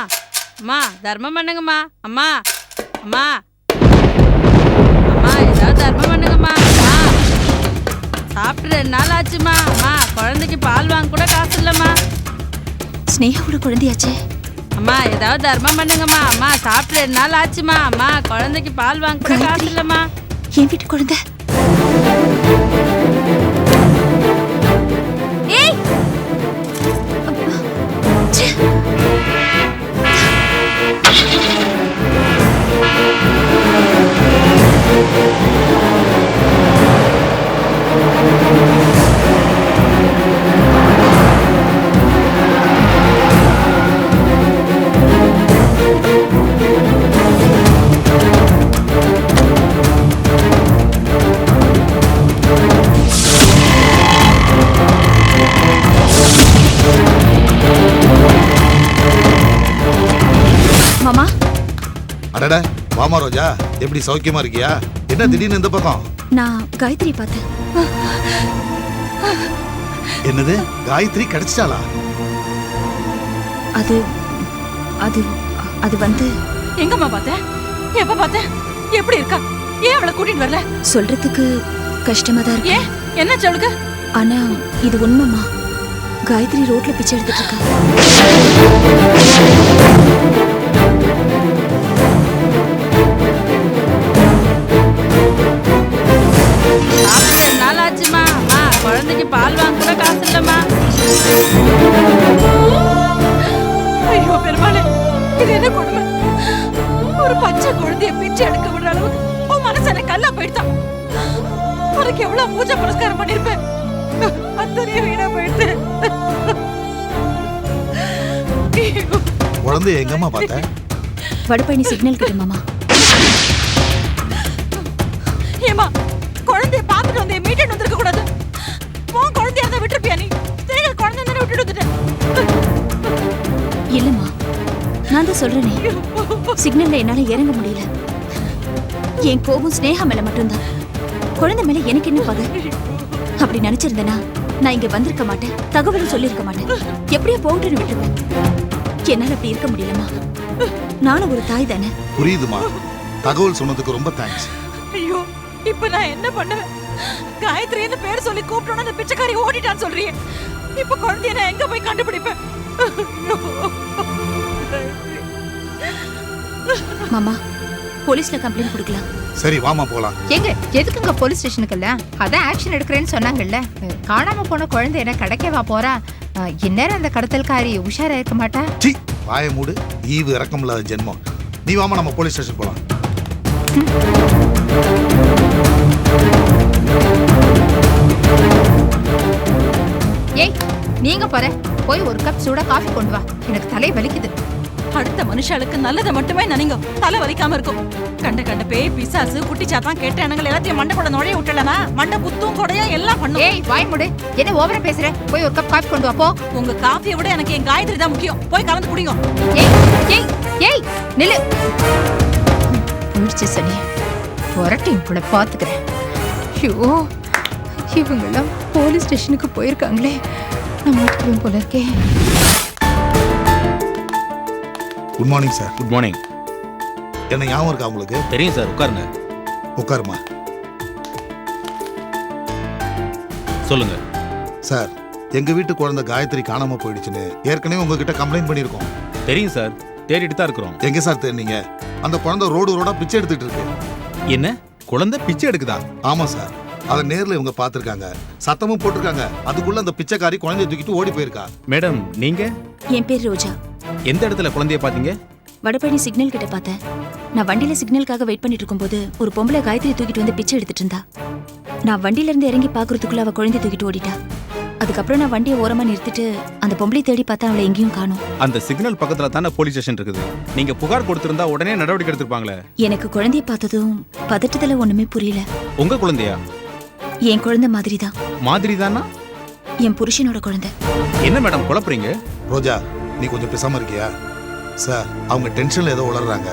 அம்மா தர்மம் பண்ணுங்கம்மா. அம்மா அம்மா அம்மா ஏதாவது தர்மம் பண்ணுங்கம்மா. அம்மா சாப்பிட்டு 2 நாள் ஆச்சுமா. அம்மா குழந்தைக்கு பால் வாங்க கூட காசு இல்லம்மா. ஸ்னேகாவோட குழந்தையாச்சே. அம்மா ஏதாவது தர்மம் பண்ணுங்கம்மா. அம்மா சாப்பிட்டு 2 நாள் ஆச்சுமா. அம்மா குழந்தைக்கு பால் வாங்க கூட காசு இல்லம்மா. என் வீட்டு குழந்தை. ஏய் மாமா. அடடா வாமா ரோஜா, எப்படி சௌக்கியமா இருக்கியா? என்ன திடீர்னு இந்த பக்கம்? நான் காயத்ரி பார்த்தேன். என்னது, காயத்ரி கிடைச்சிட்டாளா? அது அது அது வந்து எங்கம்மா பார்த்த? எப்ப பார்த்த? எப்படி இருக்கா? ஏன் அவளை கூட்டிட்டு வரல? சொல்றதுக்கு கஷ்டமா தான் இருக்கு. ஏன் என்ன சொல்லுங்க? ஆனா இது உண்மைமா. காயத்ரி ரோட்ல பிச்சை எடுத்துட்டு இருக்கா. சாப்பிட்டு 2 நாள் ஆச்சுமா. அம்மா குழந்தைக்கு பால் வாங்க கூட காசு இல்லம்மா. ஐயோ பெருமாளே, இது என்ன கொடுமை? ஒரு பச்சை குழந்தைய பிச்சை எடுக்க விடுற அளவுக்கு உன் மனசு எனக்கு கல்லா போயிடுதான். உனக்கு எவ்வளவு பூஜை புரஸ்காரம் பண்ணிருப்பேன், அத்தனையும் வீணா போயிடுது. குழந்தைய எங்கம்மா பார்த்த? வடபழனி சிக்னல் கிட்ட மாமா. ஏமா குழந்தைய பார்த்துட்டு வந்து மீட்டு வந்திருக்க கூடாது. உன் குழந்தைய இருந்தா விட்டுருப்பியா நீ? ஸ்னேகா குழந்தை தானே விட்டுட்டு வந்துட்டேன். இல்லம்மா, நான் தான் சொல்றேனே, சிக்னல்ல என்னால இறங்க முடியல. என் கோபம் ஸ்னேகா மேல மட்டும்தான். குழந்தை மேல எனக்கு என்ன பகை? அப்படி நினைச்சிருந்தேனா நான் இங்க வந்திருக்க மாட்டேன், தகவலும் சொல்லியிருக்க மாட்டேன். எப்படியோ போட்டுன்னு விட்டுருவேன். என்னால அப்படி இருக்க முடியலம்மா. நானும் ஒரு தாய் தானே. புரியுதுமா, தகவல் சொன்னதுக்கு ரொம்ப தேங்க்ஸ். ஐயோ இப்ப நான் என்ன பண்ணுவேன்? காயத்ரின்னு பேர் சொல்லி கூப்பிட்டோன்னு அந்த பிச்சைக்காரி ஓடிட்டான்னு சொல்றியே. இப்ப குழந்தைய நான் எங்க போய் கண்டுபிடிப்பேன்? மாமா, போலீஸ்ல கம்ப்ளைண்ட் கொடுக்கலாம். சரி வாமா போலாம். எங்க எதுக்குங்க போலீஸ் ஸ்டேஷனுக்குல்ல? அதான் ஆக்ஷன் எடுக்கிறேன்னு சொன்னாங்கல்ல. காணாம போன குழந்தை என்ன கிடைக்கவா போறா? இந்நேரம் அந்த கடத்தல்காரி உஷாரா இருக்க மாட்டா? சி வாய மூடு, ஈவு இறக்கம் இல்லாத ஜென்மம். நீ வாமா நம்ம போலீஸ் ஸ்டேஷன் போலாம். ஏய் நீங்க போற, போய் ஒரு கப் சூடா காஃபி கொண்டு வா, எனக்கு தலை வலிக்குது. அடுத்த மனுஷாளுக்கு நல்லதை மட்டுமே நினைங்க, தலை வலிக்காம இருக்கும். கண்ட கண்ட பேய் பிசாசு குட்டி சாத்தான் கேட்ட எண்ணங்கள் எல்லாத்தையும் மண்டை கூட நுழைய விட்டலனா மண்டை புத்தும் கொடையா எல்லாம் பண்ணும். ஏய் வாய் மூடு, என்ன ஓவரா பேசுற? போய் ஒரு கப் காஃபி கொண்டு வா போ. உங்க காஃபியை விட எனக்கு என் காயத்ரி தான் முக்கியம். போய் கலந்து குடிங்க. ஏய் ஏய் ஏய் நில்லு. முடிச்சு சனி புரட்டி கூட பாத்துக்கிறேன். ஐயோ இவங்கெல்லாம் போலீஸ் ஸ்டேஷனுக்கு போயிருக்காங்களே. நான் மாட்டிக்குவேன் போல இருக்கே. Good morning sir. Good morning. என்ன ஞாபகம் இருக்கா உங்களுக்கு? தெரியும் சார், உட்காருங்க. உட்காருமா. சொல்லுங்க சார். எங்க வீட்டு குழந்தை காயத்ரி காணாம போயிடுச்சுன்னு ஏற்கனவே உங்ககிட்ட கம்ப்ளைண்ட் பண்ணியிருக்கோம். தெரியும் சார், தேடிட்டு தான் இருக்கிறோம். எங்க சார் தேடினீங்க? அந்த குழந்தை ரோடா பிச்சை எடுத்துட்டு இருக்கு. என்ன குழந்தை பிச்சை எடுக்குதா? ஆமா சார், அதை நேர்ல இவங்க பாத்துருக்காங்க, சத்தமும் போட்டிருக்காங்க. அதுக்குள்ள அந்த பிச்சைக்காரி குழந்தைய தூக்கிட்டு ஓடி போயிருக்கா. மேடம் நீங்க? என் பேர் ரோஜா. எந்த இடத்துல குழந்தைய பாத்தீங்க? வடபழனி சிக்னல் கிட்ட பார்த்தேன். நான் வண்டியில சிக்னலுக்காக வெயிட் பண்ணிட்டு இருக்கும்போது ஒரு பொம்பளை காயத்ரி தூக்கிட்டு வந்து பிச்சை எடுத்துட்டு இருந்தா. நான் வண்டியில இருந்து இறங்கி பாக்குறதுக்குள்ள அவ குழந்தைய தூக்கிட்டு ஓடிட்டா. அதுக்கப்புறம் நான் வண்டியை ஓரமா நிறுத்திட்டு அந்த பொம்பளை தேடி பார்த்தா அவளை எங்கேயும் காணோம். அந்த சிக்னல் பக்கத்துல தானே போலீஸ் ஸ்டேஷன் இருக்குது. நீங்க புகார் கொடுத்திருந்தா உடனே நடவடிக்கை எடுத்திருப்பாங்களே. எனக்கு குழந்தைய பார்த்ததும் பதட்டத்துல ஒண்ணுமே புரியல. உங்க குழந்தையா? என் குழந்தை மாதிரி தான். மாதிரி தானா? என் புருஷனோட குழந்தை. என்ன மேடம் குழப்பறீங்க? ரோஜா நீ கொஞ்சம் பேசாம இருக்கியா? சார் அவங்க டென்ஷன்ல ஏதோ உளறாங்க.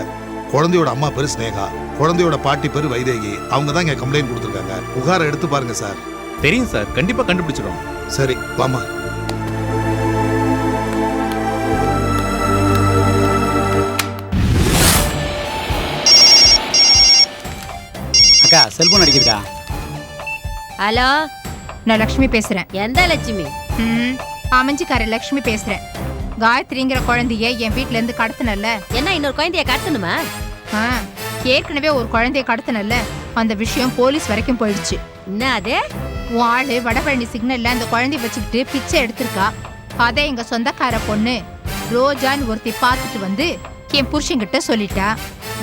குழந்தையோட அம்மா பேரு ஸ்னேகா, குழந்தையோட பாட்டி பேரு வைதேகி. அவங்க தான் இங்க கம்ப்ளைண்ட் கொடுத்துருக்காங்க. புகாரை எடுத்து பாருங்க சார். தெரியும் சார், கண்டிப்பா கண்டுபிடிச்சிடும். சரி வாமா. அக்கா செல்போன் அடிக்குதுக்கா. ஹலோ, நான் லக்ஷ்மி பேசுறேன். எந்த லட்சுமி? அமைஞ்சிக்கார லக்ஷ்மி பேசுறேன். காயத்ரிங்கிற குழந்தைய என் வீட்ல இருந்து கடத்தினல்ல. என்ன இன்னொரு குழந்தைய கடத்தணுமா? ஏற்கனவே ஒரு குழந்தைய கடத்தினல்ல, அந்த விஷயம் போலீஸ் வரைக்கும் போயிடுச்சு. என்ன அது? உன் ஆளு வடபழனி சிக்னல்ல அந்த குழந்தைய வச்சுக்கிட்டு பிச்சை எடுத்திருக்கா. அதை எங்க சொந்தக்கார பொண்ணு ரோஜான்னு ஒருத்தி பார்த்துட்டு வந்து என் புருஷன்கிட்ட சொல்லிட்டா.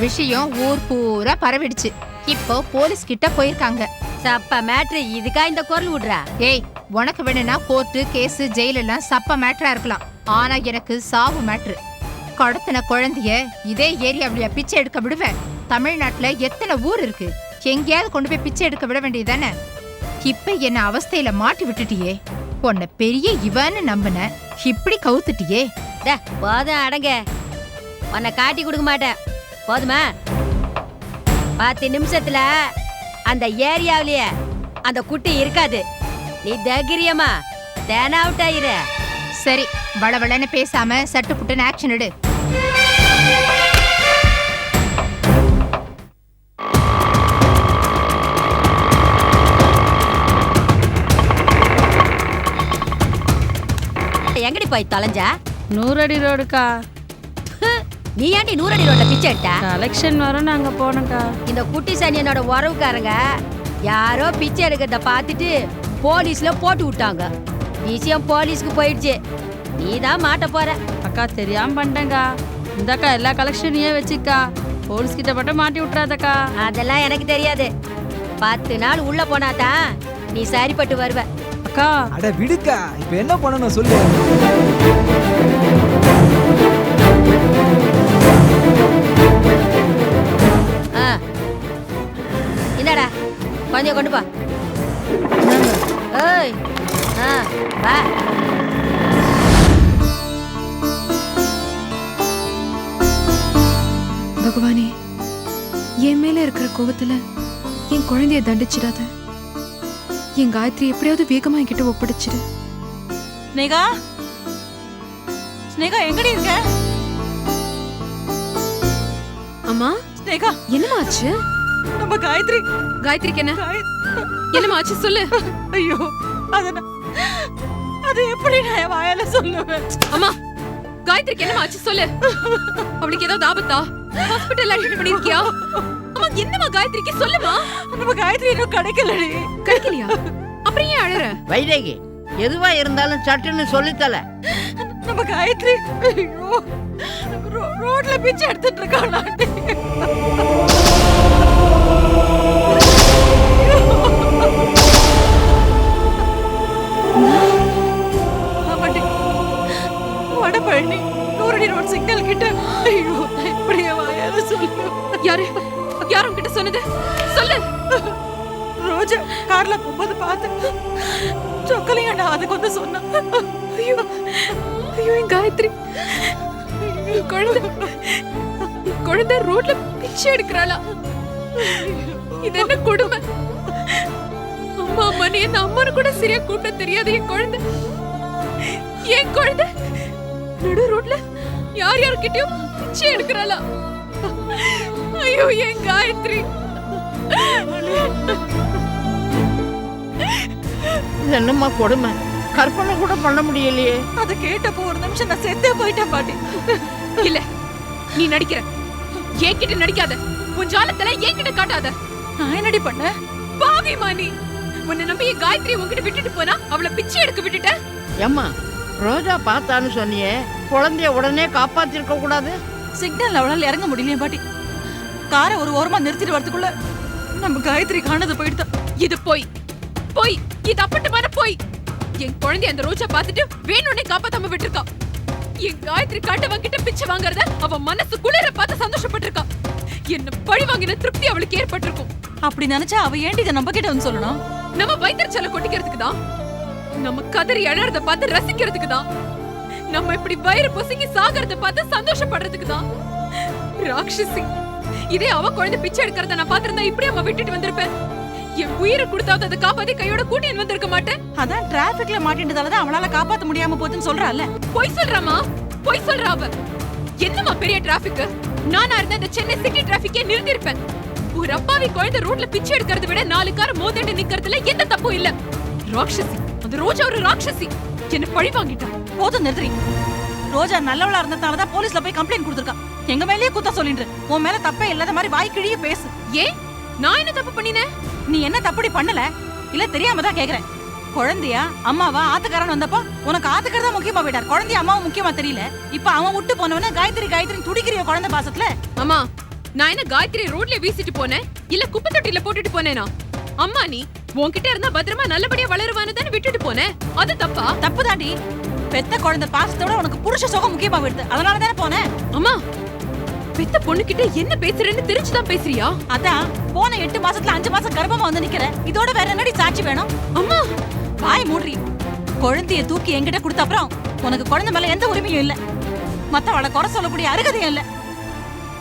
விஷயம் ஊர் பூரா பரவிடுச்சு. இப்போ போலீஸ் கிட்ட போயிருக்காங்க. சப்ப மேட்ரு. இதுக்கா இந்த குரல் விடுறா? ஏய், உனக்கு வேணும்னா கோர்ட்டு கேஸ் ஜெயில எல்லாம் சப்ப மேட்ரா இருக்கலாம். ஆனா எனக்கு சாவு மேட்ரு. கடத்தின குழந்தைய இதே ஏரியாவில பிச்சை எடுக்க விடுவேன்? தமிழ்நாட்டுல எத்தனை ஊர் இருக்கு? எங்கேயாவது கொண்டு போய் பிச்சை எடுக்க விட வேண்டியதானே? இப்ப என்ன அவஸ்தையில மாட்டி விட்டுட்டியே. உன்னை பெரிய இவன்னு நம்பின, இப்படி கவுத்துட்டியே. போதும் அடங்க. உன்னை காட்டி கொடுக்க மாட்டேன். போதுமா? 10 நிமிஷத்துல அந்த ஏரியாவிலேயே அந்த குட்டி இருக்காது. நீ தைரியமா தேனாவிட்டாயிரு. சரி, வளவளன்னு பேசாம சட்டு புட்டுன்னு ஆக்ஷன் எடு. எங்கடி போய் தொலைஞ்சா? 100 அடி ரோடுக்கா. நீ ஏன்டி 100 அடி ரோட்ல பிச்சை எடுத்த? கலெக்ஷன் வரும் நாங்க போனோம்க்கா. இந்த குட்டி சனியனோட உறவுக்காரங்க யாரோ பிச்சை எடுக்கிறத பார்த்துட்டு போலீஸ்ல போட்டு விட்டாங்க. விஷயம் போலீஸ்க்கு போயிடுச்சு. நீ தான் மாட்ட போற. அக்கா தெரியாம பண்ணிட்டேங்க்கா. இந்தக்கா எல்லா கலெக்ஷனையும் வச்சுக்கா. போலீஸ் கிட்ட மட்டும் மாட்டி விட்டுறாதக்கா. அதெல்லாம் எனக்கு தெரியாது. 10 நாள் உள்ள போனாதான் நீ சரிப்பட்டு வருவ. அக்கா அட விடுக்கா, இப்ப என்ன பண்ணணும் சொல்லு. என்னடா குழந்தைய கொண்டு போ. ஏய், வா. பகவானே, என் மேல இருக்கிற கோவத்துல என் குழந்தைய தண்டிச்சிடாத. என் காயத்ரி எப்படியாவது வேகமா என்கிட்ட ஒப்படைச்சிரு. ஸ்னேகா, ஸ்னேகா எங்கடி இருக்க? அம்மா. ஸ்னேகா, என்னமா ஆச்சு? நம்ம காயத்ரிக்கு என்ன? என்னமா ஆச்சு சொல்லு. ஐயோ, அது எப்படி நான் வாயால சொல்லுவேன்? அம்மா, காயத்ரிக்கு என்னமா ஆச்சு சொல்லு. அவளுக்கு ஏதாவது ஆபத்தா? ஹாஸ்பிடல்ல அட்மிட் பண்ணிருக்கியா? அம்மா என்னமா காயத்ரிக்கு சொல்லுமா. நம்ம காயத்ரி இன்னும் கிடைக்கலடி. கிடைக்கலையா? அப்புறம் ஏன் அழற? வைதேகி, எதுவா இருந்தாலும் சட்டுன்னு சொல்லித்தல. நம்ம காயத்ரி ஐயோ ரோட்ல பிச்சை எடுத்துட்டு இருக்காளா? வடபழனி 100 அடி ரோட் சிக்னல் கிட்ட. ஐயோ, இப்படியே வாயால சொல்லு. யாரும் கிட்ட சொன்னது சொல்லு. ரோஜா கார்ல போகும்போது பார்த்து சொக்கலையா நான் அதுக்கு வந்து சொன்னேன். ஐயோ ஐயோ, என் காயத்ரி குழந்தை ரோட்ல பிச்சை எடுக்கிறாளா? இது என்ன கொடுமை. அம்மா நீ என்ன அம்மானு கூட சரியா கூப்பிட தெரியாது. என் குழந்தை நடு ரோட்ல யார் யார்கிட்டயும் பிச்சை எடுக்கிறாளா? ஐயோ என் காயத்ரி. என்னம்மா கொடுமை, கற்பனை கூட பண்ண முடியலையே. அத கேட்டப்போ ஒரு நிமிஷம் நான் செத்தே போயிட்டேன் பாட்டி. இல்ல நீ நடிக்கிற, என்கிட்ட நடிக்காத. உன் ஜாலத்துல என்கிட்ட காட்டாத. நான் என்னடி பண்ண? பாவிமா நீ. உன்னை நம்பி என் காயத்ரி உன்கிட்ட விட்டுட்டு போனா அவளை பிச்சை எடுக்க விட்டுட்ட. ஏம்மா ரோஜா பார்த்தான்னு சொன்னியே, குழந்தைய உடனே காப்பாத்திருக்க கூடாது? சிக்னல் அவளால இறங்க முடியலையே பாட்டி. காரை ஒரு ஓரமா நிறுத்திட்டு வரதுக்குள்ள நம்ம காயத்ரி காணாத போயிடுதா. இது போய் போய் இது அப்பட்டமான போய். என் குழந்தை அந்த ரோஜா பார்த்துட்டு வேணும்னே காப்பாத்தாம விட்டுருக்கா. என் காயத்ரி காட்டவங்கிட்ட பிச்சை வாங்குறத அவ மனசு குளிர பார்த்து சந்தோஷப்பட்டிருக்கா. என்ன பழி வாங்கின திருப்தி அவளுக்கு ஏற்பட்டிருக்கும். அப்படி நினைச்சா அவ ஏண்டி இதை நம்ம கிட்ட வந்து சொல்லணும்? நம்ம வைத்தறிச்சல கொட்டிக்கிறதுக்கு தான், நம்ம கதறி அழறத பார்த்து ரசிக்கிறதுக்கு தான், நம்ம இப்படி வயிறு பொசுங்கி சாகறத பார்த்து சந்தோஷப்படுறதுக்கு தான். ராட்சசி, இதே அவ குழந்தை பிச்சை எடுக்கிறத நான் பார்த்திருந்தா இப்படி அம்மா விட்டுட்டு வந்திருப்பேன். என் உயிரை கொடுத்தாவது அதை காப்பாத்தி கையோட கூட்டின்னு வந்திருக்க மாட்டேன். அதான் டிராபிக்ல மாட்டின்றதாலதான் அவளால காப்பாத்த முடியாம போச்சுன்னு சொல்றால. பொய் சொல்றாமா, பொய் சொல்றா அவ. என்னமா பெரிய டிராபிக்? நானா இருந்த இந்த சென்னை சிட்டி டிராபிக்கே நிறுத்திருப்பேன். ஒரு அப்பாவி குழந்தை ரோட்ல பிச்சை எடுக்கிறத விட 4 கார் மோதிட்டு நிக்கிறதுல எந்த தப்பும் இல்ல. ராட்சசி, அந்த ரோஜா ஒரு ராட்சசி. என்ன பழி வாங்கிட்டா. போதும் நிறுத்தி. ரோஜா நல்லவளா இருந்ததாலதான் போலீஸ்ல போய் கம்ப்ளைண்ட் கொடுத்திருக்கா. எங்க மேலயே குத்த சொல்லிட்டு உன் மேல தப்பே இல்லாத மாதிரி வாய் கிழிய பேசு. ஏன் நான் என்ன தப்பு பண்ணினேன்? நீ என்ன தப்படி பண்ணல? இல்ல தெரியாம தான் கேக்குறேன். குழந்தையா அம்மாவா ஆத்துக்காரன் வந்தப்போ உனக்கு ஆத்துக்காரர் தான் முக்கியமா போயிட்டார். குழந்தைய அம்மாவும் முக்கியமா தெரியல. இப்ப அவன் விட்டு போனவன காயத்ரி காயத்ரி துடிக்கிறிய குழந்தை பாசத்துல. அம்மா நான் என்ன காயத்ரி ரோட்ல வீசிட்டு போனேன் இல்ல குப்பை தொட்டில போட்டுட்டு போனேனா? அம்மா நீ உன்கிட்ட இருந்தா பத்திரமா நல்லபடியா வளருவான்னு தானே விட்டுட்டு போனேன். அது தப்பா? தப்பு தாண்டி. பெத்த குழந்தை பாசத்தோட உனக்கு புருஷ சுகம் முக்கியமா போயிடுது. அதனால தானே போனேன். அம்மா பெத்த பொண்ணு கிட்ட என்ன பேசுறேன்னு தெரிஞ்சுதான் பேசுறியா? அதான் போன 8 மாசத்துல 5 மாசம் கர்ப்பமா வந்து நிக்கிற. இதோட வேற என்னடி சாட்சி வேணும்? அம்மா வாய் மூடுறி. குழந்தைய தூக்கி என்கிட்ட கொடுத்த அப்புறம் உனக்கு குழந்தை மேல எந்த உரிமையும் இல்ல. மத்தவளை குறை சொல்லக்கூடிய அருகதையும் இல்ல.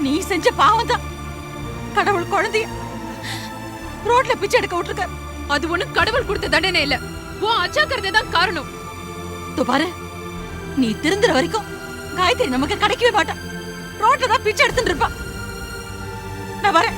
நீ செஞ்ச பாவம் தான் கடவுள் குழந்தைய ரோட்ல பிச்சை எடுக்க விட்டுருக்க. அது ஒண்ணு கடவுள் கொடுத்த தண்டனை இல்ல, உன் அஜாக்கிரதை தான் காரணம். பாரு, நீ திருந்துற வரைக்கும் காயத்ரி நமக்கு கிடைக்கவே மாட்டா. ரோட்ல தான் பிச்சை எடுத்துட்டு இருப்பா. நான் வரேன்.